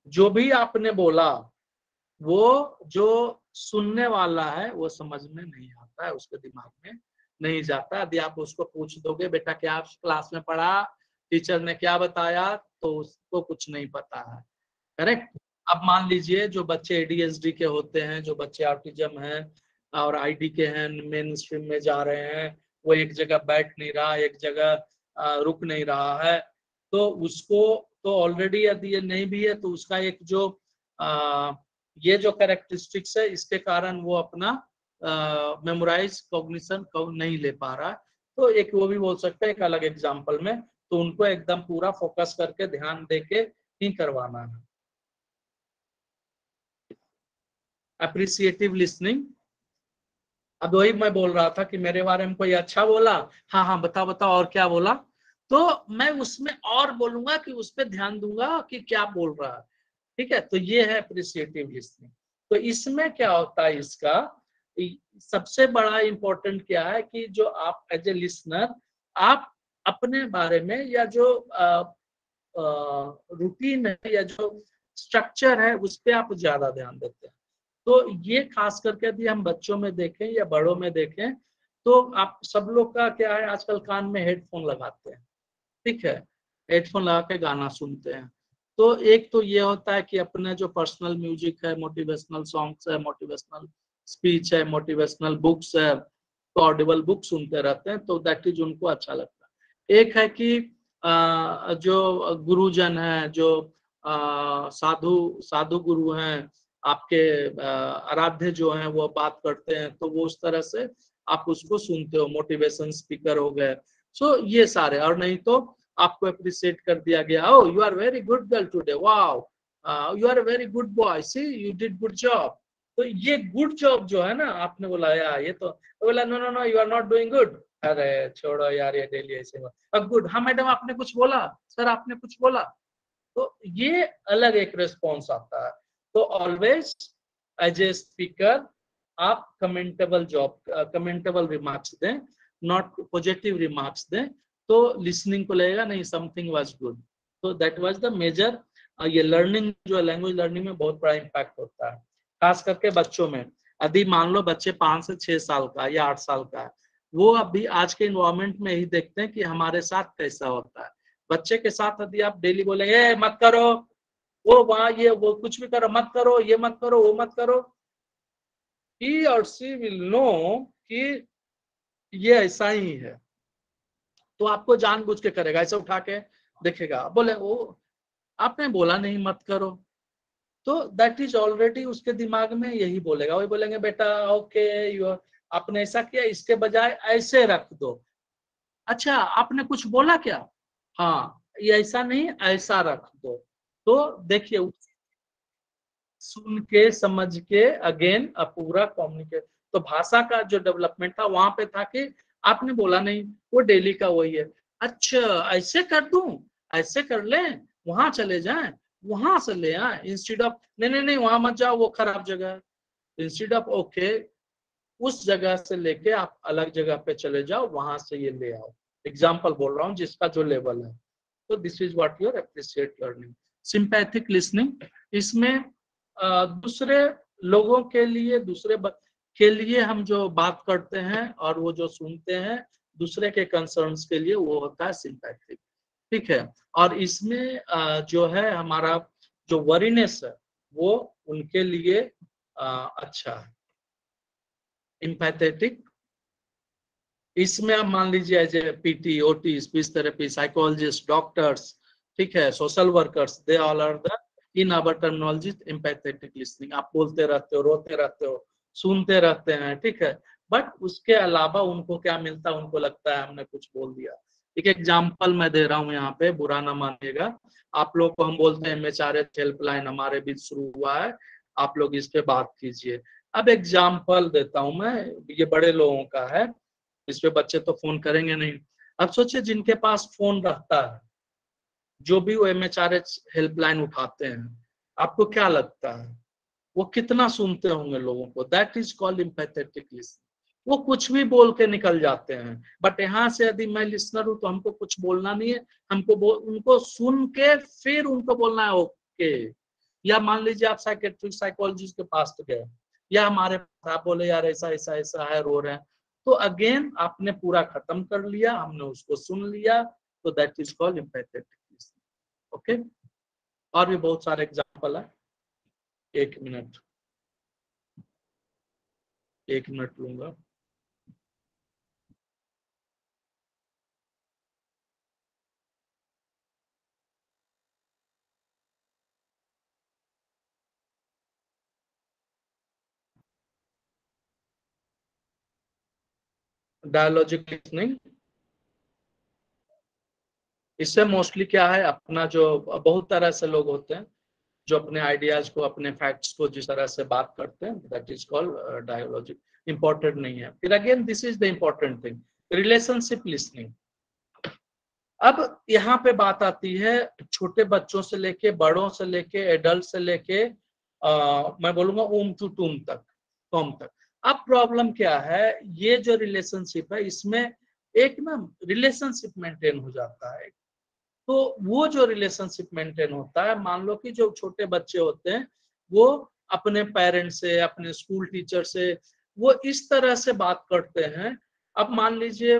जो भी आपने बोला वो जो सुनने वाला है वो समझ में नहीं आता है, उसके दिमाग में नहीं जाता। यदि आप उसको पूछ दोगे बेटा क्या आप क्लास में पढ़ा, टीचर ने क्या बताया, तो उसको कुछ नहीं पता है, करेक्ट। अब मान लीजिए जो बच्चे एडीएचडी के होते हैं, जो बच्चे ऑटिज्म हैं और आईडी के हैं, मेन स्ट्रीम में जा रहे हैं, वो एक जगह बैठ नहीं रहा, एक जगह रुक नहीं रहा है, तो उसको तो ऑलरेडी यदि ये नहीं भी है तो उसका एक जो ये जो कैरेक्टरिस्टिक्स है, इसके कारण वो अपना मेमोराइज कॉग्निशन नहीं ले पा रहा। तो एक वो भी बोल सकते हैं एक अलग एग्जांपल में, तो उनको एकदम पूरा फोकस करके ध्यान देके ही करवाना है। अप्रिसिएटिव लिसनिंग, अब वही मैं बोल रहा था कि मेरे बारे में कोई अच्छा बोला, हाँ हाँ बताओ बताओ और क्या बोला, तो मैं उसमें और बोलूंगा कि उस पर ध्यान दूंगा कि क्या बोल रहा है, ठीक है। तो ये है अप्रिसिएटिव लिसनिंग। तो इसमें क्या होता है, इसका सबसे बड़ा इंपॉर्टेंट क्या है कि जो आप एज ए लिसनर आप अपने बारे में या जो रूटीन है या जो स्ट्रक्चर है उस पर आप ज्यादा ध्यान देते हैं। तो ये खास करके यदि हम बच्चों में देखें या बड़ों में देखें, तो आप सब लोग का क्या है, आजकल कान में हेडफोन लगाते हैं, ठीक है, हेडफोन लगा के गाना सुनते हैं। तो एक तो ये होता है कि अपना जो पर्सनल म्यूजिक है, मोटिवेशनल सॉन्ग्स है, मोटिवेशनल स्पीच है, मोटिवेशनल बुक्स है, तो ऑडिबल बुक सुनते रहते हैं, तो दैट इज उनको अच्छा लगता है। एक है कि जो गुरुजन है, जो साधु साधु गुरु हैं आपके, आराध्य जो हैं, वो बात करते हैं, तो वो उस तरह से आप उसको सुनते हो, मोटिवेशन स्पीकर हो गए। सो ये सारे, और नहीं तो आपको अप्रिशिएट कर दिया गया, oh you are very good girl today, wow you are very good boy, see you did good job. तो ये गुड जॉब जो है ना, आपने बोला यार ये तो बोला no no no you are not doing good, अरे छोड़ो यार ये डेली ऐसे, अब गुड, हाँ मैडम आपने कुछ बोला, सर आपने कुछ बोला, तो ये अलग एक रिस्पॉन्स आता है। तो ऑलवेज एज ए स्पीकर आप कमेंटेबल कमेंटेबल रिमार्क्स दें, नॉट पॉजिटिव रिमार्क्स दें, तो लिसनिंग को लगेगा नहीं समथिंग वाज गुड। तो दैट वाज द मेजर, ये लर्निंग जो लैंग्वेज लर्निंग में बहुत बड़ा इम्पैक्ट होता है, खास करके बच्चों में। यदि मान लो बच्चे 5 से 6 साल का या 8 साल का है, वो अभी आज के इन्वायरमेंट में ही देखते हैं कि हमारे साथ कैसा होता है। बच्चे के साथ यदि आप डेली बोलेंगे मत करो, वो वहां ये वो कुछ भी करो, मत करो, ये मत करो, वो मत करो, he or she will know कि ये ऐसा ही है, तो आपको जानबूझ के करेगा, ऐसे उठा के देखेगा, बोले वो आपने बोला नहीं मत करो, तो दैट इज ऑलरेडी उसके दिमाग में यही बोलेगा, वही बोलेंगे बेटा ओके यू आपने ऐसा किया, इसके बजाय ऐसे रख दो, अच्छा आपने कुछ बोला क्या, हाँ ये ऐसा नहीं ऐसा रख दो। तो देखिए सुन के समझ के अगेन पूरा कम्युनिकेट। तो भाषा का जो डेवलपमेंट था वहां पे था कि आपने बोला नहीं, वो डेली का वही है, अच्छा ऐसे कर दूं, ऐसे कर ले, वहां चले जाएं, वहां से ले आए, इंस्टेड ऑफ नहीं नहीं नहीं वहां मत जाओ वो खराब जगह है, इंस्टेड ऑफ ओके उस जगह से लेके आप अलग जगह पे चले जाओ, वहां से ये ले आओ। एग्जाम्पल बोल रहा हूँ जिसका जो लेवल है। तो this is what your appreciate learning. Sympathetic listening, इसमें दूसरे लोगों के लिए के लिए हम जो बात करते हैं और वो जो सुनते हैं दूसरे के कंसर्न्स के लिए, वो होता है सिंपैथिक, ठीक है। और इसमें जो है हमारा जो वरीनेस है वो उनके लिए अच्छा है। एम्पैथेटिक, इसमें आप मान लीजिए as a PT, OT, speech therapy, psychologist, doctors, ठीक है, social workers, they all are the in our terminology empathetic listening. आप बोलते रहते हो, रोते रहते हो, सुनते रहते हैं, ठीक है, बट उसके अलावा उनको क्या मिलता है, उनको लगता है हमने कुछ बोल दिया। एक एग्जाम्पल मैं दे रहा हूँ यहाँ पे, बुरा ना मानिएगा, आप लोग को हम बोलते हैं MHRH हेल्पलाइन हमारे बीच शुरू हुआ है, आप लोग इस पे बात कीजिए। अब एग्जाम्पल देता हूं मैं, ये बड़े लोगों का है, इस पे बच्चे तो फोन करेंगे नहीं। अब सोचिए जिनके पास फोन रहता है, जो भी वो MHRH हेल्पलाइन उठाते हैं, आपको क्या लगता है वो कितना सुनते होंगे लोगों को? That is called empathetic listening. वो कुछ भी बोल के निकल जाते हैं, बट यहाँ से यदि मैं लिसनर हूं तो हमको कुछ बोलना नहीं है, हमको उनको सुन के फिर उनको बोलना है ओके। या मान लीजिए आप साइकेट्रिक साइकोलॉजिस्ट के पास तो गए, या हमारे पास आप बोले यार ऐसा ऐसा ऐसा है, रो रहे हैं, तो अगेन आपने पूरा खत्म कर लिया, हमने उसको सुन लिया, तो that is called empathetic listening. Okay, और भी बहुत सारे एग्जांपल है। एक मिनट लूंगा। डायलॉजिक लिसनिंग, इससे मोस्टली क्या है, अपना जो बहुत तरह से लोग होते हैं जो अपने आइडियाज को, अपने फैक्ट्स को जिस तरह से बात करते हैं, that is called dialogic. Important नहीं है। फिर again this is the important thing, relationship listening. अब यहाँ पे बात आती है छोटे बच्चों से लेके, बड़ों से लेके, एडल्ट से लेके मैं बोलूंगा ओम टू टूम तक, टॉम तक। अब प्रॉब्लम क्या है, ये जो रिलेशनशिप है इसमें एक ना रिलेशनशिप मेंटेन हो जाता है। तो वो जो रिलेशनशिप मेंटेन होता है, मान लो कि जो छोटे बच्चे होते हैं वो अपने पेरेंट्स से, अपने स्कूल टीचर से वो इस तरह से बात करते हैं। अब मान लीजिए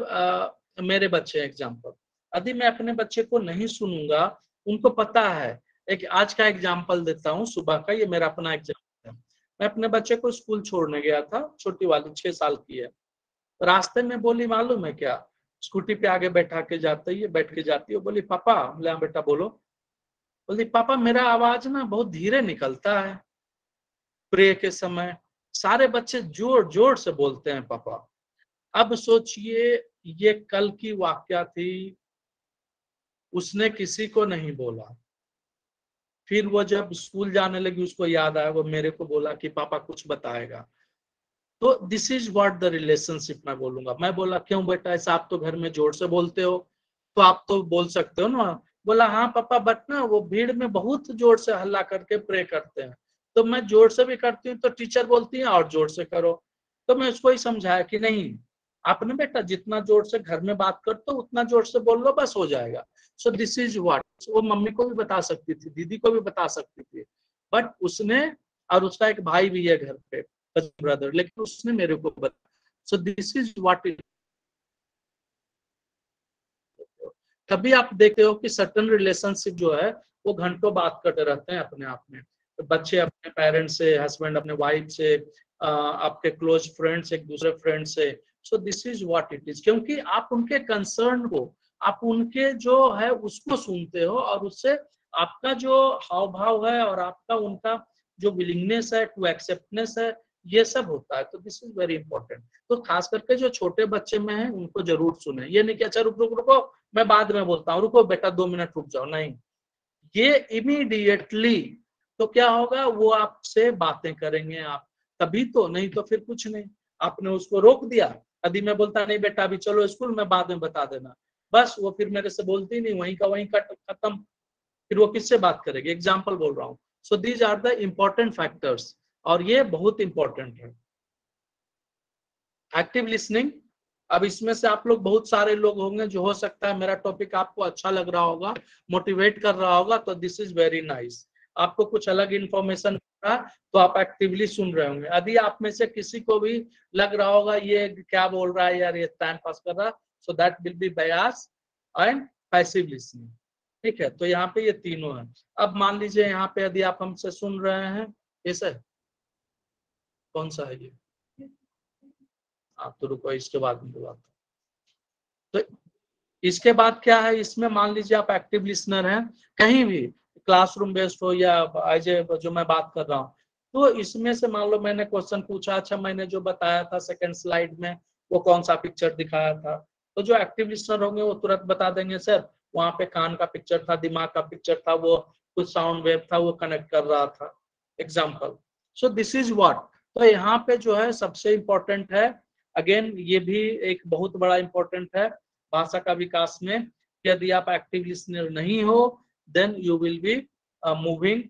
मेरे बच्चे एग्जाम्पल, यदि मैं अपने बच्चे को नहीं सुनूंगा, उनको पता है, एक आज का एग्जाम्पल देता हूँ सुबह का, ये मेरा अपना एग्जाम्पल है। मैं अपने बच्चे को स्कूल छोड़ने गया था, छोटी वाली 6 साल की है। रास्ते में बोली मालूम है क्या, स्कूटी पे आगे बैठा के जाते ही बैठ के जाती है, बोली पापा। बोले हाँ बेटा बोलो। बोली पापा मेरा आवाज ना बहुत धीरे निकलता है प्रे के समय, सारे बच्चे जोर जोर से बोलते हैं पापा। अब सोचिए ये कल की वाकया थी, उसने किसी को नहीं बोला। फिर वो जब स्कूल जाने लगी उसको याद आया, वो मेरे को बोला कि पापा कुछ बताएगा। तो this is what the relationship मैं बोलूंगा। मैं बोला क्यों बेटा ऐसा, आप तो घर में जोर से बोलते हो, तो आप तो बोल सकते हो ना। बोला हाँ पापा, बट ना वो भीड़ में बहुत जोर से हल्ला करके प्रे करते हैं, तो मैं जोर से भी करती हूँ तो टीचर बोलती है और जोर से करो। तो मैं उसको ही समझाया कि नहीं, आपने बेटा जितना जोर से घर में बात करते हो उतना जोर से बोल लो, बस हो जाएगा। सो दिस इज व्हाट, वो मम्मी को भी बता सकती थी, दीदी को भी बता सकती थी, बट उसने, और उसका एक भाई भी है घर पे ब्रदर, लेकिन उसने मेरे को बताया। सो दिस इज व्हाट इट। कभी आप देखते हो कि सर्टन रिलेशनशिप जो है वो घंटों बात करते रहते हैं अपने आप में, तो बच्चे अपने पेरेंट्स से, हस्बैंड अपने वाइफ से, आपके क्लोज फ्रेंड्स एक दूसरे फ्रेंड से। सो this is what it is, क्योंकि आप उनके कंसर्न को, आप उनके जो है उसको सुनते हो, और उससे आपका जो हाव भाव है और आपका उनका जो विलिंगनेस है टू एक्सेप्टनेस है, ये सब होता है। तो दिस इज वेरी इंपॉर्टेंट। तो खास करके जो छोटे बच्चे में है उनको जरूर सुने। ये नहीं कि अच्छा रुक रुक रुको मैं बाद में बोलता हूँ, रुको बेटा 2 मिनट रुक जाओ, नहीं, ये इमीडिएटली। तो क्या होगा, वो आपसे बातें करेंगे, आप तभी तो, नहीं तो फिर कुछ नहीं। आपने उसको रोक दिया, यदि मैं बोलता नहीं बेटा अभी चलो स्कूल में बाद में बता देना, बस वो फिर मेरे से बोलती नहीं, वहीं का वहीं खत्म। फिर वो किससे बात करेगी? एग्जाम्पल बोल रहा हूँ। So these are the important factors, और ये बहुत इंपॉर्टेंट है। एक्टिव लिसनिंग, अब इसमें से आप लोग बहुत सारे लोग होंगे जो हो सकता है मेरा टॉपिक आपको अच्छा लग रहा होगा, मोटिवेट कर रहा होगा, तो दिस इज वेरी नाइस। आपको कुछ अलग इंफॉर्मेशन मिल रहा तो आप एक्टिवली सुन रहे होंगे। यदि आप में से किसी को भी लग रहा होगा ये क्या बोल रहा है यार, ये टाइम पास कर रहा, so that will be bias and passive listening. ठीक है, तो यहाँ पे ये तीनों है। अब मान लीजिए यहाँ पे यदि आप हमसे सुन रहे हैं, ऐसे कौन सा है ये, आप तो रुको इसके बाद में बात। तो इसके बाद क्या है, इसमें मान लीजिए आप एक्टिव लिसनर हैं, कहीं भी क्लासरूम बेस्ड हो या एज ए जो मैं बात कर रहा हूँ, तो इसमें से मान लो मैंने क्वेश्चन पूछा, अच्छा मैंने जो बताया था सेकंड स्लाइड में वो कौन सा पिक्चर दिखाया था, तो जो एक्टिव लिसनर होंगे वो तुरंत बता देंगे सर वहां पे कान का पिक्चर था, दिमाग का पिक्चर था, वो कुछ साउंड वेव था वो कनेक्ट कर रहा था, example. So this is what, तो यहाँ पे जो है सबसे इम्पोर्टेंट है, अगेन ये भी एक बहुत बड़ा इम्पोर्टेंट है भाषा का विकास में। यदि आप एक्टिव लिसनर नहीं हो, then you will be moving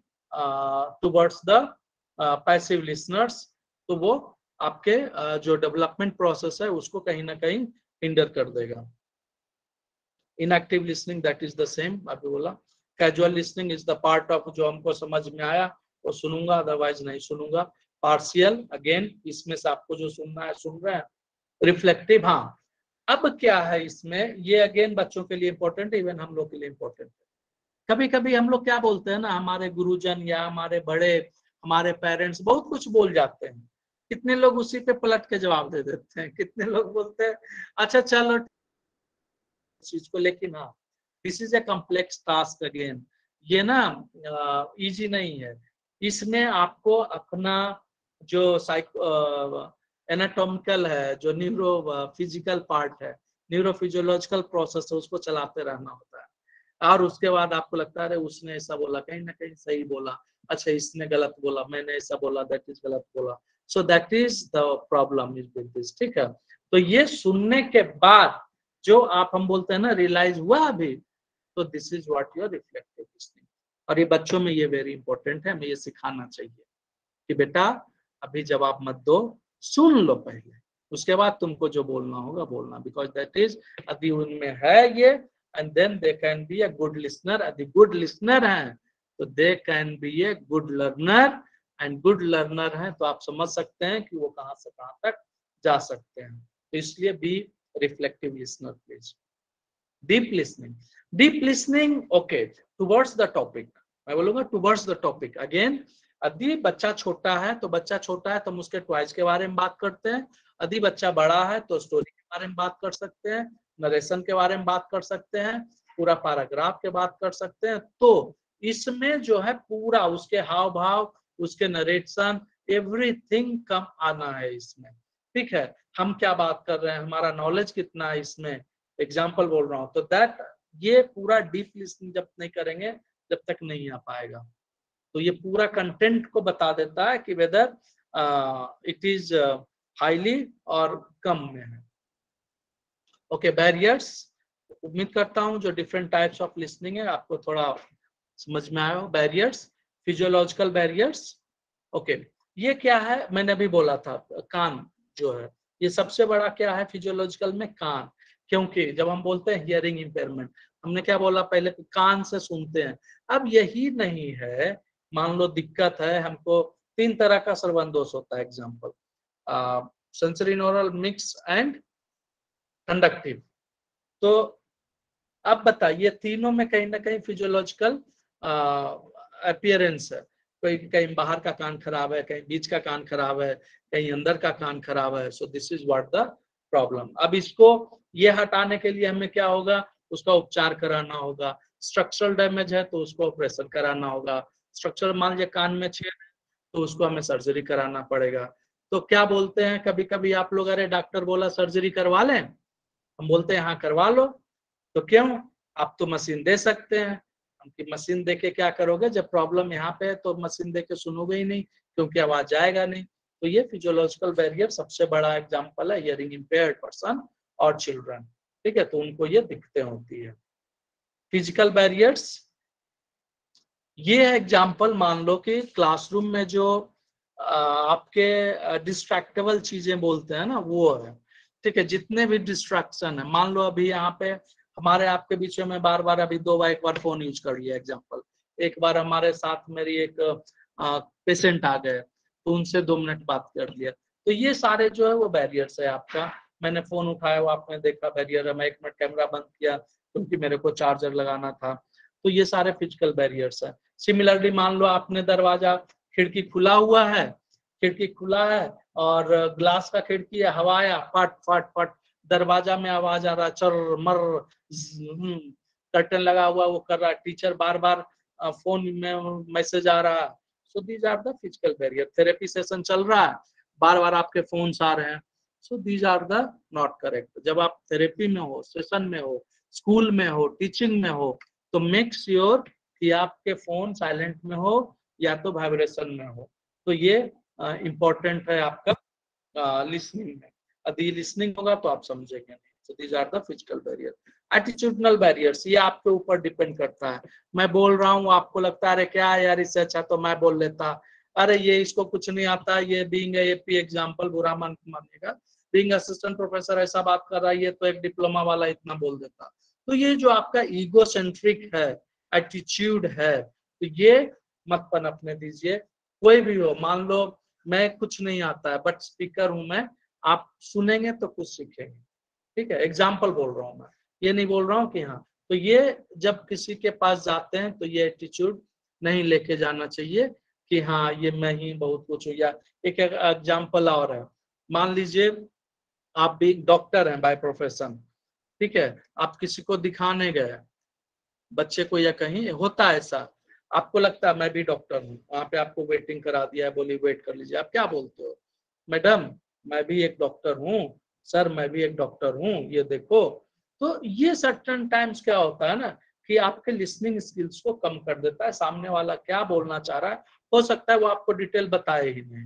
towards the passive listeners, तो वो आपके जो डेवलपमेंट प्रोसेस है उसको कहीं ना कहीं हिंडर कर देगा। Inactive listening that is the same, अभी बोला। Casual listening is the part of, जो हमको समझ में आया वो सुनूंगा, अदरवाइज नहीं सुनूंगा। पार्शियल, अगेन इसमें से आपको जो सुनना है सुन रहे हैं। रिफ्लेक्टिव, हाँ, अब क्या है इसमें, ये अगेन बच्चों के लिए इंपॉर्टेंट है, इवन हम लोग के लिए इंपॉर्टेंट है। कभी कभी हम लोग क्या बोलते हैं ना, हमारे गुरुजन या हमारे बड़े, हमारे पेरेंट्स बहुत कुछ बोल जाते हैं, कितने लोग उसी पे पलट के जवाब दे देते हैं, कितने लोग बोलते हैं अच्छा चलो चीज को, लेकिन हाँ this is a complex task again, ये ना इजी नहीं है। इसमें आपको अपना जो एनाटॉमिकल है, जो न्यूरो फिजिकल पार्ट है, न्यूरो फिजियोलॉजिकल प्रोसेस है, उसको चलाते रहना होता है। और उसके बाद आपको लगता है उसने ऐसा बोला, कहीं ना कहीं सही बोला, अच्छा इसने गलत बोला, मैंने ऐसा बोला, दैट इज गलत बोला। सो that is the problem is with this, ठीक है। तो ये सुनने के बाद जो आप हम बोलते हैं ना रियलाइज हुआ अभी, तो this is what your reflective listening. और ये बच्चों में ये वेरी इंपॉर्टेंट है, हमें ये सिखाना चाहिए कि बेटा अभी जवाब मत दो, सुन लो पहले, उसके बाद तुमको जो बोलना होगा बोलना, बिकॉज दैट इज अभी उनमें है ये, and then they can be a good listener. यदि गुड लिसनर हैं तो they can be a good learner, and good learner हैं तो आप समझ सकते हैं कि वो कहां से कहां तक जा सकते हैं। तो इसलिए be reflective listener please. Deep listening, deep listening, okay, towards the topic, मैं बोलूंगा टुवर्ड्स द टॉपिक। अगेन यदि बच्चा छोटा है तो बच्चा छोटा है तो हम उसके टॉयज के बारे में बात करते हैं, यदि बच्चा बड़ा है तो स्टोरी के बारे में बात कर सकते हैं, नरेशन के बारे में बात कर सकते हैं, पूरा पैराग्राफ के बात कर सकते हैं। तो इसमें जो है पूरा उसके हाव भाव, उसके नरेशन, एवरीथिंग कम आना है इसमें, ठीक है। हम क्या बात कर रहे हैं, हमारा नॉलेज कितना है इसमें, एग्जाम्पल बोल रहा हूँ, तो दैट ये पूरा डीप लिसनिंग जब नहीं करेंगे जब तक नहीं आ पाएगा। तो ये पूरा कंटेंट को बता देता है कि वेदर इट इज हाईली और कम में है। ओके, बैरियर्स, उम्मीद करता हूं जो डिफरेंट टाइप्स ऑफ लिसनिंग है आपको थोड़ा समझ में आया हो। बैरियर्स, फिजियोलॉजिकल बैरियर्स, ओके, ये क्या है, मैंने अभी बोला था कान जो है, ये सबसे बड़ा क्या है फिजियोलॉजिकल में, कान। क्योंकि जब हम बोलते हैं हियरिंग इंपेयरमेंट, हमने क्या बोला पहले, कान से सुनते हैं। अब यही नहीं है, मान लो दिक्कत है हमको, 3 तरह का श्रवण दोष होता है, example sensory neural mix and conductive. तो अब बताइए तीनों में कहीं ना कहीं फिजियोलॉजिकल अपीयरेंस है, कोई कहीं बाहर का कान खराब है, कहीं बीच का कान खराब है, कहीं अंदर का कान खराब है। सो this is what the problem. अब इसको ये हटाने के लिए हमें क्या होगा, उसका उपचार कराना होगा। स्ट्रक्चरल डैमेज है तो उसको ऑपरेशन कराना होगा। स्ट्रक्चर मान लीजिए कान में छेद है तो उसको हमें सर्जरी कराना पड़ेगा। तो क्या बोलते हैं कभी कभी आप लोग, अरे डॉक्टर बोला सर्जरी करवा लें, हम बोलते हैं हाँ करवा लो। तो क्यों, आप तो मशीन दे सकते हैं। हमकी मशीन दे के क्या करोगे, जब प्रॉब्लम यहाँ पे है तो मशीन दे के सुनोगे ही नहीं, क्योंकि आवाज जाएगा नहीं। तो ये फिजियोलॉजिकल बैरियर सबसे बड़ा एग्जांपल है, हियरिंग इंपेयर्ड पर्सन और चिल्ड्रन, ठीक है, तो उनको ये दिक्कतें होती है। फिजिकल बैरियर्स, ये एग्जाम्पल मान लो कि क्लासरूम में जो आपके डिस्ट्रैक्टेबल चीजें बोलते हैं ना, वो है, ठीक है। जितने भी डिस्ट्रैक्शन है, मान लो अभी यहाँ पे हमारे आपके बीच में बार बार अभी एक बार फोन यूज कर लिया एग्जाम्पल, एक बार हमारे साथ मेरी एक पेशेंट आ गए तो उनसे 2 मिनट बात कर लिया, तो ये सारे जो है वो बैरियर्स है आपका। मैंने फोन उठाया, वो आपने देखा बैरियर है, मैं 1 मिनट कैमरा बंद किया क्योंकि मेरे को चार्जर लगाना था, तो ये सारे फिजिकल बैरियर्स है। सिमिलरली मान लो आपने दरवाजा, खिड़की खुला हुआ है, खिड़की खुला है और ग्लास का खिड़की है, हवा आया फट फट फट, दरवाजा में आवाज आ रहा, चर मर, कर्टन लगा हुआ वो कर रहा, टीचर बार बार फोन में मैसेज आ रहा। So these are the physical barrier. Therapy session चल रहा है, बार बार आपके फोन्स आ रहे हैं, so these are the not correct. जब आप थेरेपी में हो, सेशन में हो, स्कूल में हो, टीचिंग में हो, तो मेक श्योर कि आपके फोन साइलेंट में हो या तो वाइब्रेशन में हो। तो ये इंपॉर्टेंट है आपका लिसनिंग में। यदि लिसनिंग होगा तो आप समझेंगे नहीं। So these are the physical barrier. Attitudinal barriers, ये आपके ऊपर डिपेंड करता है। मैं बोल रहा हूँ, आपको लगता है अरे क्या यार, इससे अच्छा तो मैं बोल लेता, अरे ये इसको कुछ नहीं आता, ये बीइंग एपी एग्जांपल बुरा मानेगा, बीइंग असिस्टेंट प्रोफेसर ऐसा बात कर रहा है, ये तो एक डिप्लोमा वाला इतना बोल देता। तो ये जो आपका ईगो सेंट्रिक है, एटीट्यूड है, तो ये मत पनपने दीजिए। कोई भी हो, मान लो मैं कुछ नहीं आता है बट स्पीकर हूं मैं, आप सुनेंगे तो कुछ सीखेंगे, ठीक है। एग्जाम्पल बोल रहा हूँ मैं, ये नहीं बोल रहा हूँ कि हाँ। तो ये जब किसी के पास जाते हैं तो ये एटीट्यूड नहीं लेके जाना चाहिए कि हाँ ये मैं ही बहुत कुछ हूँ। या एक एग्जाम्पल और है, मान लीजिए आप भी डॉक्टर हैं बाय प्रोफेशन, ठीक है, आप किसी को दिखाने गए, बच्चे को या कहीं होता है ऐसा, आपको लगता है मैं भी डॉक्टर हूँ, वहां पे आपको वेटिंग करा दिया है, बोली वेट कर लीजिए, आप क्या बोलते हो, मैडम मैं भी एक डॉक्टर हूँ, सर मैं भी एक डॉक्टर हूँ, ये देखो। तो ये सर्टेन टाइम्स क्या होता है ना कि आपके लिसनिंग स्किल्स को कम कर देता है। सामने वाला क्या बोलना चाह रहा है, हो सकता है वो आपको डिटेल बताए ही नहीं,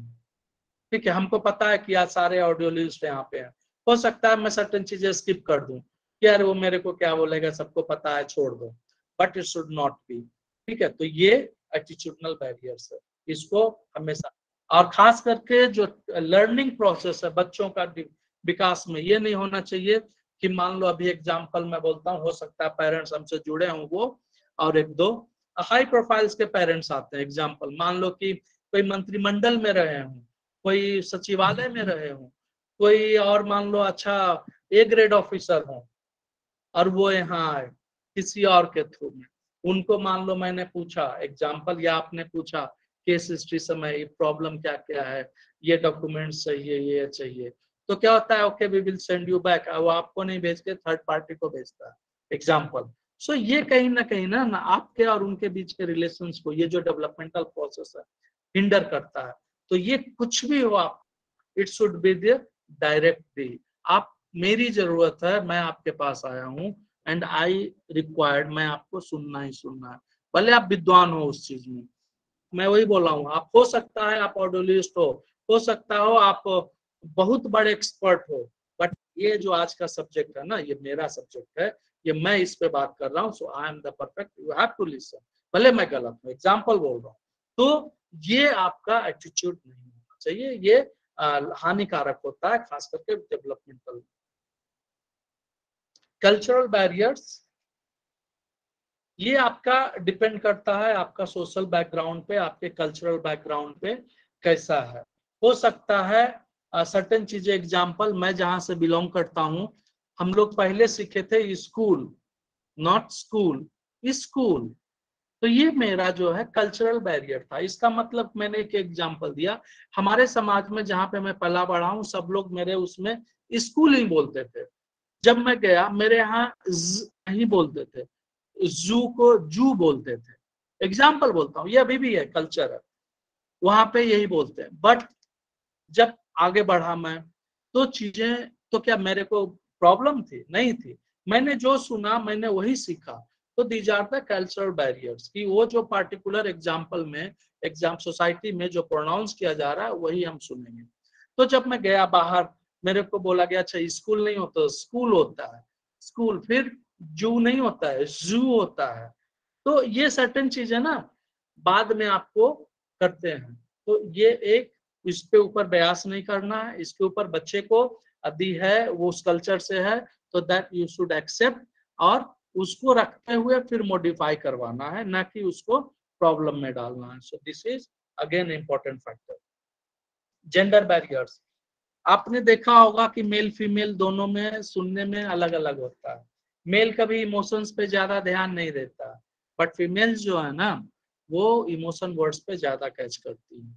ठीक है। हमको पता है कि आज सारे ऑडियोलिस्ट यहाँ पे हैं, हो सकता है मैं सर्टेन चीजें स्किप कर दूं कि यार वो मेरे को क्या बोलेगा, सबको पता है, छोड़ दो, but it should not be, ठीक है। तो ये एटीट्यूडनल बैरियर्स है, इसको हमेशा, और खास करके जो लर्निंग प्रोसेस है बच्चों का विकास में, ये नहीं होना चाहिए कि मान लो अभी एग्जांपल मैं बोलता हूँ, हो सकता है पेरेंट्स हमसे जुड़े हों वो, और एक दो हाई प्रोफाइल्स के पेरेंट्स आते हैं। एग्जांपल मान लो कि कोई मंत्रिमंडल में रहे हों, कोई सचिवालय में रहे हों, कोई और मान लो अच्छा ए ग्रेड ऑफिसर हो, और वो यहाँ आए किसी और के थ्रू में, उनको मान लो मैंने पूछा एग्जांपल, या आपने पूछा केस हिस्ट्री समय प्रॉब्लम क्या क्या है, ये डॉक्यूमेंट चाहिए, ये चाहिए, तो क्या होता है, okay we will send you back, वो आपको नहीं भेज के थर्ड पार्टी को भेजता है एग्जांपल। सो ये कहीं ना आपके और उनके बीच के रिलेशंस को, ये जो डेवलपमेंटल प्रोसेस है, हिंडर करता है। तो ये कुछ भी हो आप, it should be the direct way, आप मेरी जरूरत है, मैं आपके पास आया हूँ एंड आई रिक्वायर्ड, मैं आपको सुनना ही सुनना है, भले आप विद्वान हो उस चीज में। मैं वही बोला हूँ, आप हो सकता है आप ऑडियोलिस्ट हो सकता हो आप बहुत बड़े एक्सपर्ट हो, बट ये जो आज का सब्जेक्ट है ना, ये मेरा सब्जेक्ट है, ये मैं इस पे बात कर रहा हूँ, so I am the perfect, you have to listen, भले मैं गलत हूँ, एग्जाम्पल बोल रहा हूँ। तो ये आपका एटीट्यूड नहीं होना चाहिए, ये हानिकारक होता है, खास करके डेवलपमेंटल। कल्चरल बैरियर्स, ये आपका डिपेंड करता है आपका सोशल बैकग्राउंड पे, आपके कल्चरल बैकग्राउंड पे कैसा है। हो सकता है सर्टेन चीजें, एग्जांपल मैं जहां से बिलोंग करता हूं, हम लोग पहले सीखे थे स्कूल, नॉट स्कूल, स्कूल। तो ये मेरा जो है कल्चरल बैरियर था। इसका मतलब मैंने एक एग्जांपल दिया, हमारे समाज में जहां पे मैं पला बढ़ा हूं, सब लोग मेरे उसमें स्कूल ही बोलते थे। जब मैं गया मेरे यहाँ नहीं बोलते थे, जू को जू बोलते थे, एग्जाम्पल बोलता हूँ, ये अभी भी है, कल्चर है, वहां पे यही बोलते हैं। बट जब आगे बढ़ा मैं, तो चीजें, तो क्या मेरे को प्रॉब्लम थी? नहीं थी, मैंने जो सुना मैंने वही सीखा। तो these are the cultural barriers, कि वो जो पार्टिकुलर एग्जाम्पल में, एग्जाम सोसाइटी में जो प्रोनाउंस किया जा रहा है वही हम सुनेंगे। तो जब मैं गया बाहर, मेरे को बोला गया अच्छा स्कूल नहीं होता, स्कूल होता है, स्कूल, फिर जू नहीं होता है, जू होता है। तो ये सर्टेन चीजें ना बाद में आपको करते हैं। तो ये एक, इसके ऊपर बयास नहीं करना है, इसके ऊपर बच्चे को यदि है वो उस कल्चर से है तो दैट यू शुड एक्सेप्ट, और उसको रखते हुए फिर मॉडिफाई करवाना है, ना कि उसको प्रॉब्लम में डालना है। सो this is again important factor. Gender barriers, आपने देखा होगा कि मेल फीमेल दोनों में सुनने में अलग अलग होता है। मेल कभी इमोशंस पे ज्यादा ध्यान नहीं देता, बट फीमेल जो है ना वो इमोशन वर्ड्स पे ज्यादा कैच करती है,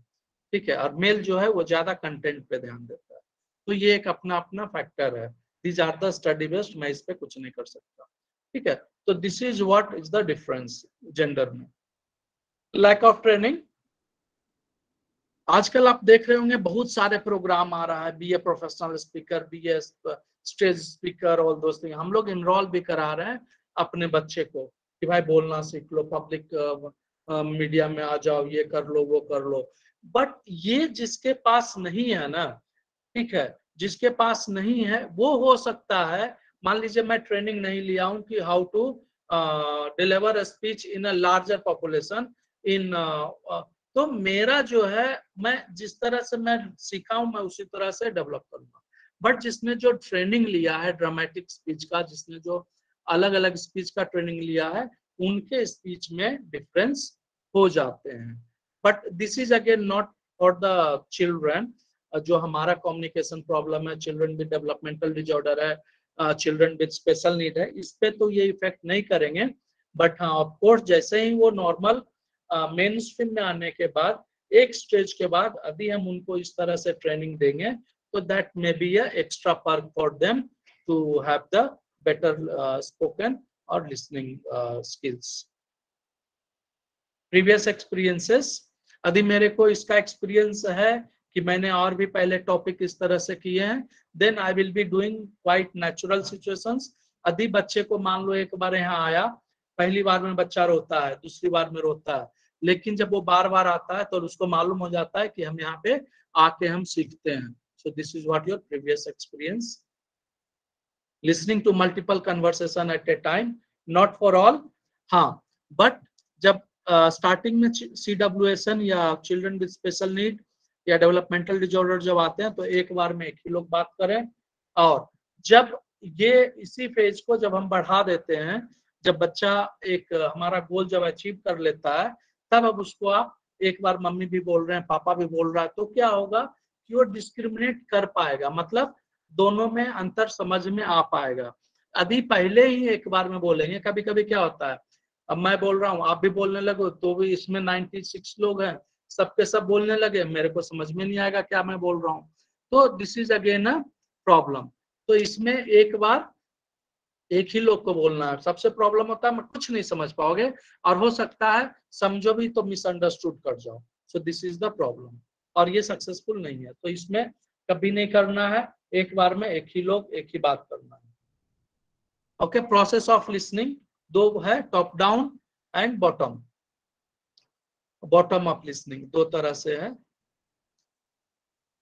ठीक है, और मेल जो है वो ज्यादा कंटेंट पे ध्यान देता है। तो ये एक अपना अपना फैक्टर है, these are the study based, मैं इस पे कुछ नहीं कर सकता, ठीक है। तो this is what is the difference gender में। लैक ऑफ ट्रेनिंग, आजकल आप देख रहे होंगे बहुत सारे प्रोग्राम आ रहा है, BA professional speaker, BA stage speaker, all दोस्त थिंग, हम लोग इनरोल भी करा रहे हैं अपने बच्चे को कि भाई बोलना सीख लो, पब्लिक मीडिया में आ जाओ, ये कर लो वो कर लो। बट ये जिसके पास नहीं है ना, ठीक है, जिसके पास नहीं है वो हो सकता है, मान लीजिए मैं ट्रेनिंग नहीं लिया हूं कि how to deliver speech in a larger population in, तो मेरा जो है, मैं जिस तरह से मैं सीखा हूं मैं उसी तरह से डेवलप करूंगा। बट जिसने जो ट्रेनिंग लिया है ड्रामेटिक स्पीच का, जिसने जो अलग अलग स्पीच का ट्रेनिंग लिया है, उनके स्पीच में डिफरेंस हो जाते हैं। But this is again not for the children, जो हमारा कम्युनिकेशन प्रॉब्लम है, चिल्ड्रन विद डेवलपमेंटल डिसऑर्डर है, चिल्ड्रन विद स्पेशल नीड है, इस पे तो ये इफेक्ट नहीं करेंगे। बट हाँ ऑफ कोर्स जैसे ही वो नॉर्मल मेन स्ट्रीम में आने के बाद, एक स्टेज के बाद यदि हम उनको इस तरह से ट्रेनिंग देंगे तो that may be a extra perk for them to have the better spoken और लिसनिंग स्किल्स। प्रीवियस एक्सपीरियंसेस, यदि मेरे को इसका एक्सपीरियंस है कि मैंने और भी पहले टॉपिक इस तरह से किए हैं, then I will be doing quite natural situations. यदि बच्चे को मान लो एक बार यहाँ आया, पहली बार में बच्चा रोता है, दूसरी बार में रोता है, लेकिन जब वो बार बार आता है तो उसको मालूम हो जाता है कि हम यहाँ पे आके हम सीखते हैं। So this is what your previous experience. Listening to multiple conversation at a time, not for all, हाँ, बट जब स्टार्टिंग में CWSN या चिल्ड्रन विद स्पेशल नीड या डेवलपमेंटल डिसऑर्डर जब आते हैं तो एक बार में एक ही लोग बात करें, और जब ये इसी फेज को जब हम बढ़ा देते हैं, जब बच्चा एक हमारा गोल जब अचीव कर लेता है, तब अब उसको आप एक बार मम्मी भी बोल रहे हैं, पापा भी बोल रहा है, तो क्या होगा कि वो डिस्क्रिमिनेट कर पाएगा, मतलब दोनों में अंतर समझ में आ पाएगा। अभी पहले ही एक बार में बोलेंगे, कभी कभी क्या होता है, अब मैं बोल रहा हूँ आप भी बोलने लगो तो भी इसमें 96 लोग हैं, सबके सब बोलने लगे, मेरे को समझ में नहीं आएगा क्या मैं बोल रहा हूँ, तो this is again a problem. तो इसमें एक बार एक ही लोग को बोलना है, सबसे प्रॉब्लम होता है मैं कुछ नहीं समझ पाओगे, और हो सकता है समझो भी तो मिसअंडरस्टूड कर जाओ। सो दिस इज द प्रॉब्लम, और ये सक्सेसफुल नहीं है, तो इसमें कभी नहीं करना है, एक बार में एक ही लोग एक ही बात करना है। ओके, प्रोसेस ऑफ लिसनिंग दो है, top down and bottom up listening, दो तरह से है।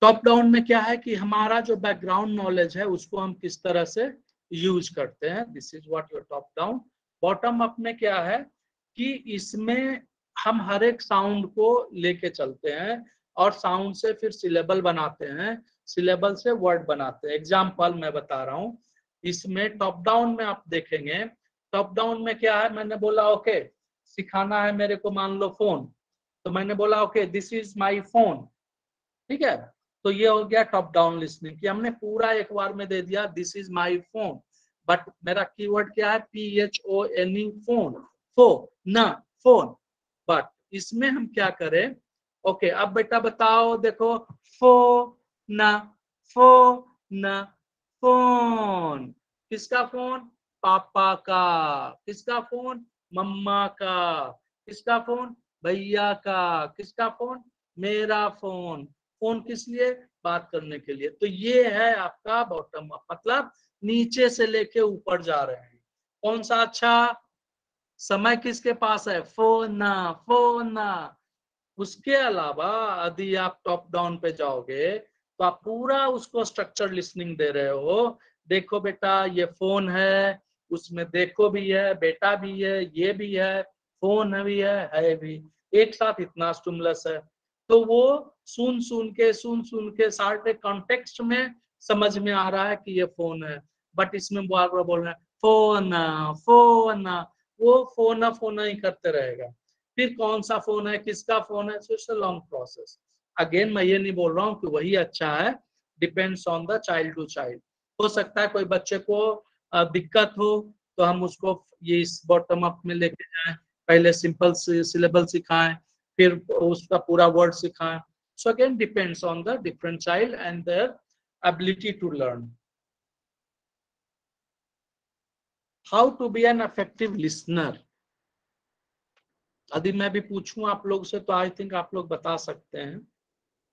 टॉप डाउन में क्या है कि हमारा जो बैकग्राउंड नॉलेज है उसको हम किस तरह से यूज करते हैं, this is what your top down. Bottom up में क्या है कि इसमें हम हर एक साउंड को लेके चलते हैं और साउंड से फिर सिलेबल बनाते हैं, सिलेबल से वर्ड बनाते हैं। एग्जाम्पल मैं बता रहा हूँ, इसमें टॉप डाउन में आप देखेंगे, टॉप डाउन में क्या है, मैंने बोला ओके सिखाना है मेरे को मान लो फोन, तो मैंने बोला okay this is my phone, ठीक है, तो ये हो गया टॉप डाउन लिसनिंग कि हमने पूरा एक बार में दे दिया this is my phone, but मेरा कीवर्ड क्या है, PHONE, फोन, फो ना फोन। बट इसमें हम क्या करें, ओके अब बेटा बताओ, देखो फो ना फोन, किसका फोन, पापा का, किसका फोन, मम्मा का, किसका फोन, भैया का, किसका फोन, मेरा फोन। फोन किस लिए, बात करने के लिए। तो ये है आपका बॉटम अप, मतलब नीचे से लेके ऊपर जा रहे हैं। कौन सा अच्छा, समय किसके पास है, फोन। उसके अलावा यदि आप टॉप डाउन पे जाओगे तो आप पूरा उसको स्ट्रक्चर लिसनिंग दे रहे हो, देखो बेटा ये फोन है, उसमें देखो भी है, बेटा भी है, ये भी है, फोन भी है भी, एक साथ इतना स्टिमुलस है, तो वो सुन सुन के सारे कॉन्टेक्स्ट में समझ में आ रहा है कि ये फोन है। बट इसमें बार बार बोल रहे हैं फोन, वो फोन ही करते रहेगा, फिर कौन सा फोन है, किसका फोन है, so it's a long process. Again मैं ये नहीं बोल रहा हूँ कि वही अच्छा है, depends on the child to child. हो सकता है कोई बच्चे को दिक्कत हो तो हम उसको ये इस बॉटम अप में लेके जाएं, पहले सिंपल सिलेबल सिखाएं, फिर उसका पूरा वर्ड सिखाएं। So again depends on the different child and their ability to learn. How to be an effective listener, यदि मैं भी पूछूं आप लोग से तो आई थिंक आप लोग बता सकते हैं,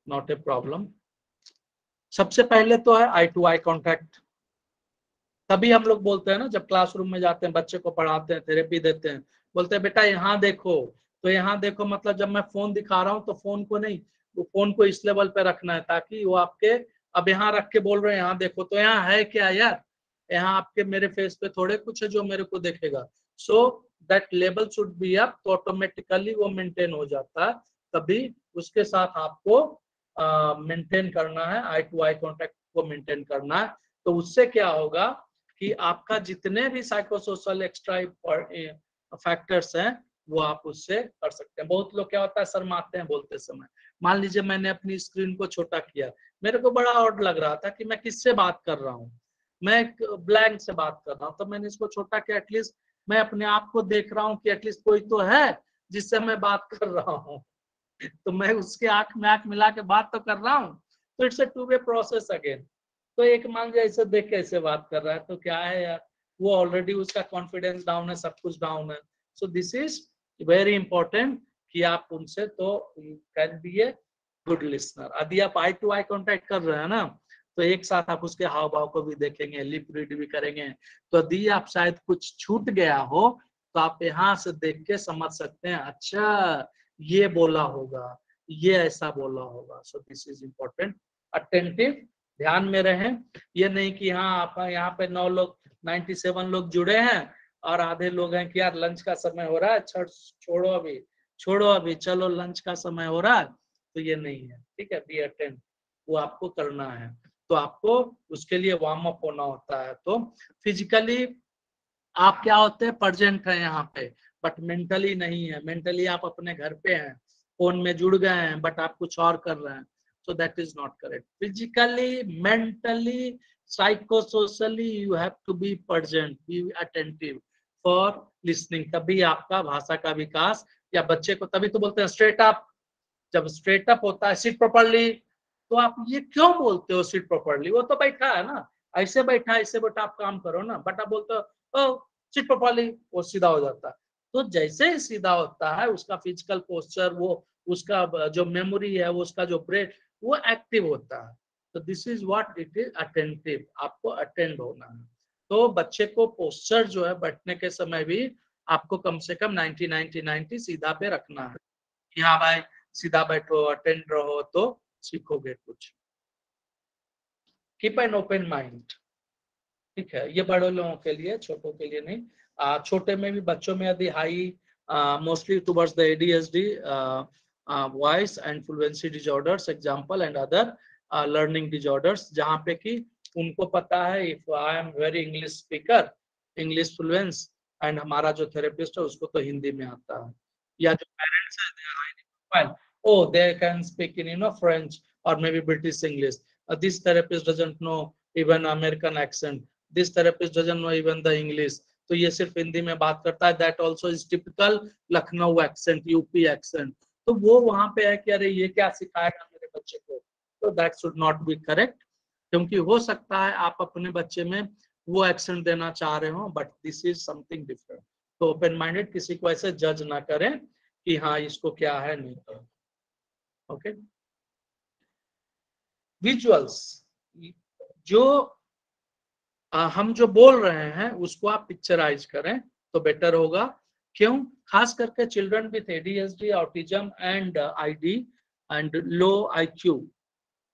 नॉट ए प्रॉब्लम। सबसे पहले तो है आई टू आई कॉन्टैक्ट। तभी हम लोग बोलते हैं ना, जब क्लासरूम में जाते हैं बच्चे को पढ़ाते हैं, थेरेपी देते हैं, बोलते हैं बेटा यहाँ देखो, तो यहाँ देखो मतलब जब मैं फोन दिखा रहा हूँ तो फोन को नहीं, वो फोन को इस लेवल पे रखना है ताकि वो आपके, अब यहाँ रख के बोल रहे हैं यहाँ देखो, तो यहाँ है क्या यार, यहाँ आपके मेरे फेस पे थोड़े कुछ है जो मेरे को देखेगा। So that level should be up, तो ऑटोमेटिकली वो मेंटेन हो जाता है। तभी उसके साथ आपको मेंटेन करना है, आई टू आई कॉन्टेक्ट को मेंटेन करना है। तो उससे क्या होगा कि आपका जितने भी साइकोसोशल एक्स्ट्रा फैक्टर्स हैं वो आप उससे कर सकते हैं। बहुत लोग क्या होता है शर्माते हैं बोलते समय। मान लीजिए मैंने अपनी स्क्रीन को छोटा किया, मेरे को बड़ा ऑड लग रहा था कि मैं किससे बात कर रहा हूँ, मैं ब्लैंक से बात कर रहा हूँ, तो मैंने इसको छोटा किया, एटलीस्ट मैं अपने आप को देख रहा हूँ कि एटलीस्ट कोई तो है जिससे मैं बात कर रहा हूँ, तो मैं उसके आंख में आंख मिला के बात तो कर रहा हूँ। तो it's a to way process again. तो एक मान लीजिए ऐसे देख के ऐसे बात कर रहा है तो क्या है यार, वो ऑलरेडी उसका कॉन्फिडेंस डाउन है, सब कुछ डाउन है। सो दिस इज वेरी इंपॉर्टेंट कि आप उनसे तो can be a good listener. यदि आप आई टू आई कॉन्टेक्ट कर रहे हैं ना, तो एक साथ आप उसके हाव भाव को भी देखेंगे, लिप रीड भी करेंगे। तो यदि आप शायद कुछ छूट गया हो तो आप यहाँ से देख के समझ सकते हैं, अच्छा ये बोला होगा, ये ऐसा बोला होगा। सो दिस इज इम्पोर्टेंट। अटेंटिव, ध्यान में रहें। ये नहीं कि हाँ आप यहाँ पे 9 लोग 97 लोग जुड़े हैं और आधे लोग हैं कि यार लंच का समय हो रहा है, छोड़ो अभी चलो लंच का समय हो रहा है। तो ये नहीं है, ठीक है। बी अटेंड, वो आपको करना है। तो आपको उसके लिए वार्म अप होना होता है। तो फिजिकली आप क्या होते हैं, प्रेजेंट है यहाँ पे, बट मेंटली नहीं है। मेंटली आप अपने घर पे हैं, फोन में जुड़ गए हैं, बट आप कुछ और कर रहे हैं। So that is not correct. Physically, mentally, psychosocially you have to be present, be attentive for listening. तभी आपका भाषा का विकास, या बच्चे को तभी तो बोलते हैं स्ट्रेट अप। जब स्ट्रेट अप होता है, सिट प्रॉपर्ली, तो आप ये क्यों बोलते हो सिट प्रॉपर्ली, वो तो बैठा है ना, ऐसे बैठा है, ऐसे बैठा, आप काम करो ना, बट आप बोलते हो ओ सिट प्रॉपर्ली, वो सीधा हो जाता है। तो जैसे ही सीधा होता है उसका फिजिकल पोस्चर, वो उसका जो मेमोरी है, वो उसका जो ब्रेन, वो एक्टिव होता है। तो this is what it is attentive, आपको अटेंड होना है। तो बच्चे को पोस्चर जो है बैठने के समय भी आपको कम से कम 90 सीधा पे रखना है कि हाँ भाई सीधा बैठो, अटेंड रहो, तो सीखोगे कुछ। कीप एन ओपन माइंड, ठीक है। ये बड़े लोगों के लिए, छोटों के लिए नहीं। छोटे में भी, बच्चों में यदि high mostly towards the ADHD, voice and fluency disorders example and other learning disorders, जहाँ पे कि उनको पता है if I am very English speaker, English Fluence, and हमारा जो थेरेपिस्ट है उसको तो हिंदी में आता है, या जो पेरेंट्स है oh they can speak in French or maybe British English. This therapist doesn't know even American accent, this therapist doesn't know even the English, तो ये सिर्फ हिंदी में बात करता है। That also is typical Lucknow accent, UP accent. तो वो वहां पे है कि अरे ये क्या सिखाएगा मेरे बच्चे को, तो that should not be correct. क्योंकि हो सकता है आप अपने बच्चे में वो एक्सेंट देना चाह रहे हो, but this is something different. तो ओपन माइंडेड, किसी को ऐसे जज ना करें कि हाँ इसको क्या है नहीं है। ओके। विजुअल्स, जो हम जो बोल रहे हैं उसको आप पिक्चराइज करें तो बेटर होगा। क्यों? खास करके children with ADHD, autism and ID and low IQ,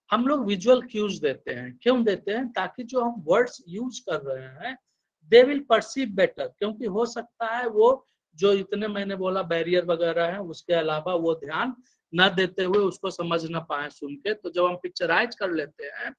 हम लोग विजुअल क्यूज देते हैं। क्यों देते हैं? ताकि जो हम वर्ड्स यूज कर रहे हैं दे विल परसीव बेटर। क्योंकि हो सकता है वो जो इतने मैंने बोला बैरियर वगैरह है उसके अलावा वो ध्यान न देते हुए उसको समझ ना पाए सुन के। तो जब हम पिक्चराइज कर लेते हैं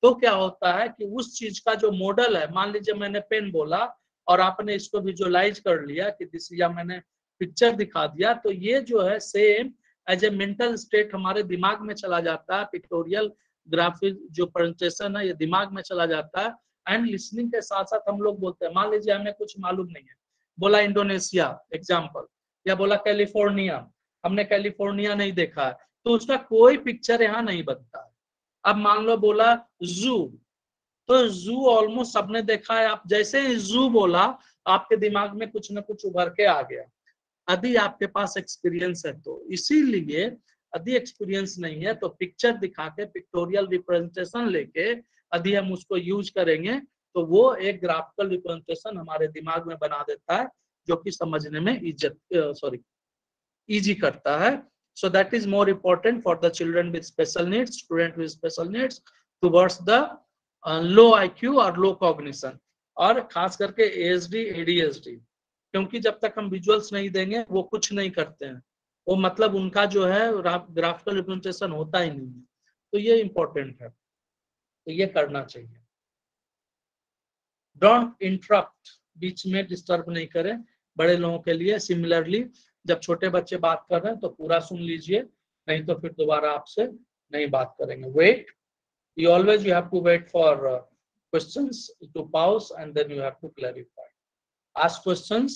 तो क्या होता है कि उस चीज का जो मॉडल है, मान लीजिए मैंने पेन बोला और आपने इसको विजुअलाइज कर लिया कि दिस, या मैंने पिक्चर दिखा दिया, तो ये जो है same as a mental state हमारे दिमाग में चला जाता है। पिक्टोरियल ग्राफिक जो प्रेजेंटेशन है ये दिमाग में चला जाता है। एंड लिसनिंग के साथ साथ हम लोग बोलते हैं, मान लीजिए हमें कुछ मालूम नहीं है, बोला इंडोनेशिया एग्जाम्पल, या बोला कैलिफोर्निया, हमने कैलिफोर्निया नहीं देखा है, तो उसका कोई पिक्चर यहाँ नहीं बनता है। अब मान लो बोला जू, तो जू ऑलमोस्ट सबने देखा है। आप जैसे ही जू बोला आपके दिमाग में कुछ ना कुछ उभर के आ गया, यदि आपके पास एक्सपीरियंस है तो। इसीलिए यदि एक्सपीरियंस नहीं है तो पिक्चर दिखा के, पिक्टोरियल रिप्रेजेंटेशन लेके यदि हम उसको यूज करेंगे तो वो एक ग्राफिकल रिप्रेजेंटेशन हमारे दिमाग में बना देता है, जो कि समझने में इजी करता है। So that is more important for the children with special needs, student with special needs, towards the low IQ और low cognition, और खास करके ASD, ADHD, क्योंकि जब तक हम विजुअल्स नहीं देंगे वो कुछ नहीं करते हैं, वो मतलब उनका जो है ग्राफिकल रिप्रेजेंटेशन होता ही नहीं है। तो ये इंपॉर्टेंट है, तो ये करना चाहिए। डोंट इंटरप्ट, बीच में डिस्टर्ब नहीं करें बड़े लोगों के लिए। सिमिलरली जब छोटे बच्चे बात कर रहे हैं तो पूरा सुन लीजिए, नहीं तो फिर दोबारा आपसे नहीं बात करेंगे। Wait, you always you have to wait for questions to pause and then you have to clarify. Ask questions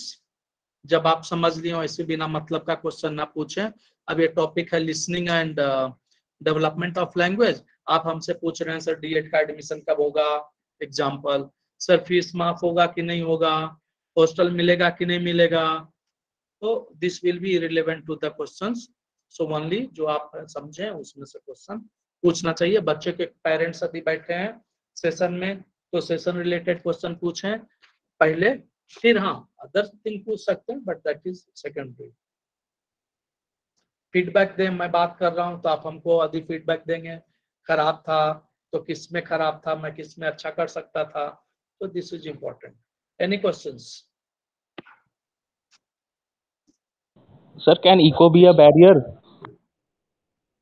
जब आप समझ लिए हो, ऐसे बिना मतलब का क्वेश्चन ना पूछें। अब ये टॉपिक है listening and development of language. आप हमसे पूछ रहे हैं सर D.Ed का एडमिशन कब होगा, एग्जाम्पल, सर फीस माफ होगा कि नहीं होगा, हॉस्टल मिलेगा कि नहीं मिलेगा, तो this will be relevant to the questions. So only जो आप समझें उसमें से क्वेश्चन पूछना चाहिए। बच्चे के पेरेंट्स यदि बैठे हैं सेशन में तो सेशन रिलेटेड क्वेश्चन पूछें पहले, फिर हाँ अदर थिंग पूछ सकते हैं, but that is secondary. Feedback दें, मैं बात कर रहा हूँ तो आप हमको यदि फीडबैक देंगे, खराब था तो किस में खराब था, मैं किस में अच्छा कर सकता था, तो this is important. Any questions? Sir, can echo be a barrier?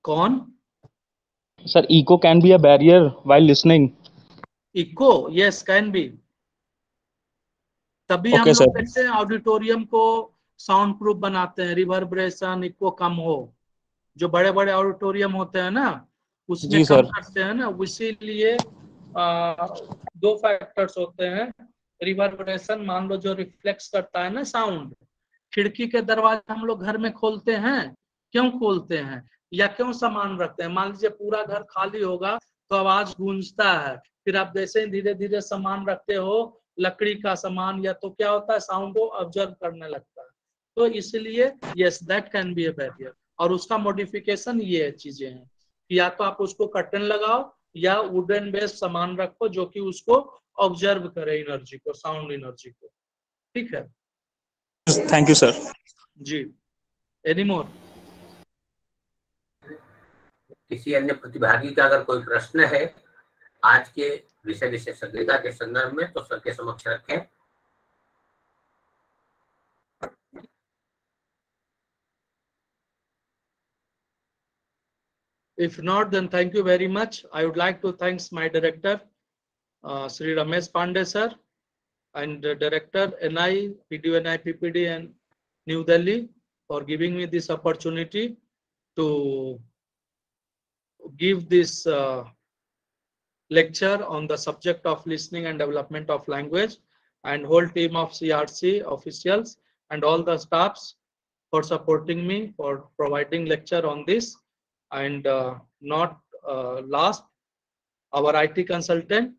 कौन? Sir, echo can be a barrier while listening. Echo, yes, can be. तभी हम Okay, लोग sir. देखते हैं ऑडिटोरियम को साउंड प्रूफ बनाते हैं, रिवर्बरेशन इको कम हो। जो बड़े बड़े ऑडिटोरियम होते हैं ना उसमें जी, कम सर। करते हैं ना, इसीलिए दो फैक्टर्स होते हैं। रिवर्बरेशन, मान लो जो रिफ्लेक्स करता है ना साउंड, खिड़की के दरवाजे हम लोग घर में खोलते हैं, क्यों खोलते हैं या क्यों सामान रखते हैं? मान लीजिए पूरा घर खाली होगा तो आवाज गूंजता है, फिर आप जैसे ही धीरे धीरे सामान रखते हो, लकड़ी का सामान, या तो क्या होता है साउंड को ऑब्जर्व करने लगता है। तो इसलिए yes that can be A barrier, और उसका मॉडिफिकेशन ये चीजें हैं कि या तो आप उसको कर्टन लगाओ या वुडन बेस्ड सामान रखो जो कि उसको ऑब्जर्व करे एनर्जी को, साउंड एनर्जी को। ठीक है Thank you, sir. जी। Any more? किसी अन्य प्रतिभागी का अगर कोई प्रश्न है आज के विषय विशेषज्ञता के संदर्भ में तो सर के समक्ष रखें। If not, then thank you very much. I would like to thank my director, Sri Ramesh Pandey sir, and director NI, PDU-NI, PPD and New Delhi for giving me this opportunity to give this lecture on the subject of listening and development of language, and whole team of CRC officials and all the staffs for supporting me for providing lecture on this. And not last, our IT consultant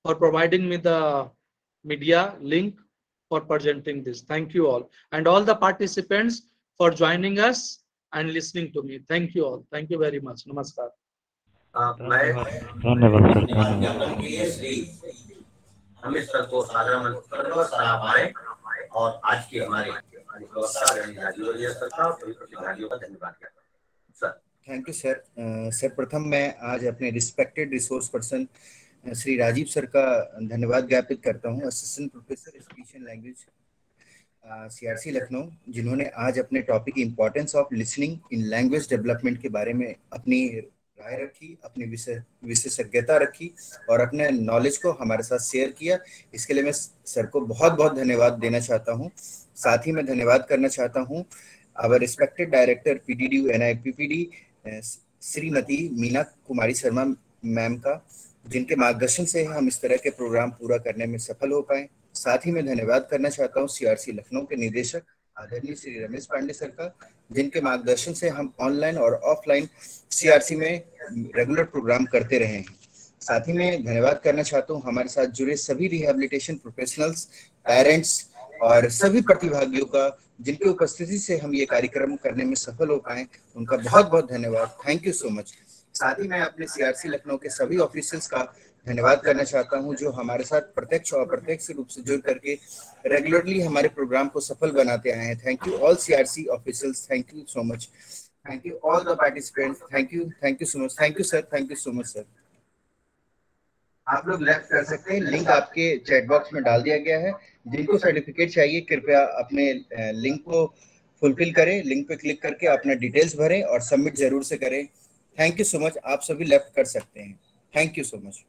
for providing me the media link for presenting this. Thank you all, and all the participants for joining us and listening to me. Thank you all. Thank you very much. Namaskar. धन्यवाद sir, धन्यवाद। हमें sir को साधारण आए और आज की हमारे धन्यवाद सर। Thank you sir. सर प्रथम मैं आज अपने respected resource person Shri Rajiv sir का धन्यवाद ज्ञापित करता हूं, assistant professor speech and language CRC Lucknow, जिन्होंने आज अपने topic importance of listening in language development के बारे में अपनी राय रखी, अपनी विशेषज्ञता रखी और अपने नॉलेज को हमारे साथ शेयर किया। इसके लिए मैं सर को बहुत बहुत धन्यवाद देना चाहता हूं। साथ ही मैं धन्यवाद करना चाहता हूं our respected director PDU-NI PPD Shrimati Meena Kumari Sharma ma'am का, जिनके मार्गदर्शन से हम इस तरह के प्रोग्राम पूरा करने में सफल हो पाए। साथ ही मैं धन्यवाद करना चाहता हूं CRC लखनऊ के निदेशक आदरणीय श्री रमेश पांडे सर का, जिनके मार्गदर्शन से हम ऑनलाइन और ऑफलाइन CRC में रेगुलर प्रोग्राम करते रहे हैं। साथ ही मैं धन्यवाद करना चाहता हूं हमारे साथ जुड़े सभी रिहेबिलिटेशन प्रोफेशनल्स, पेरेंट्स और सभी प्रतिभागियों का, जिनकी उपस्थिति से हम ये कार्यक्रम करने में सफल हो पाए। उनका बहुत बहुत धन्यवाद। Thank you so much. साथ ही मैं अपने CRC लखनऊ के सभी ऑफिसर्स का धन्यवाद करना चाहता हूं, जो हमारे साथ प्रत्यक्ष और अप्रत्यक्ष रूप से जुड़ करके रेगुलरली हमारे प्रोग्राम को सफल बनाते आए हैं। Thank you all CRC officials, thank you so much, thank you all the participants, thank you so much, thank you sir, thank you so much sir. आप लोग लेफ्ट कर सकते हैं, लिंक आपके चैट बॉक्स में डाल दिया गया है। जिनको सर्टिफिकेट चाहिए कृपया अपने लिंक को फुलफिल करें, लिंक पे क्लिक करके अपना डिटेल्स भरें और सबमिट जरूर से करें। थैंक यू सो मच, आप सभी लेफ्ट कर सकते हैं। Thank you so much.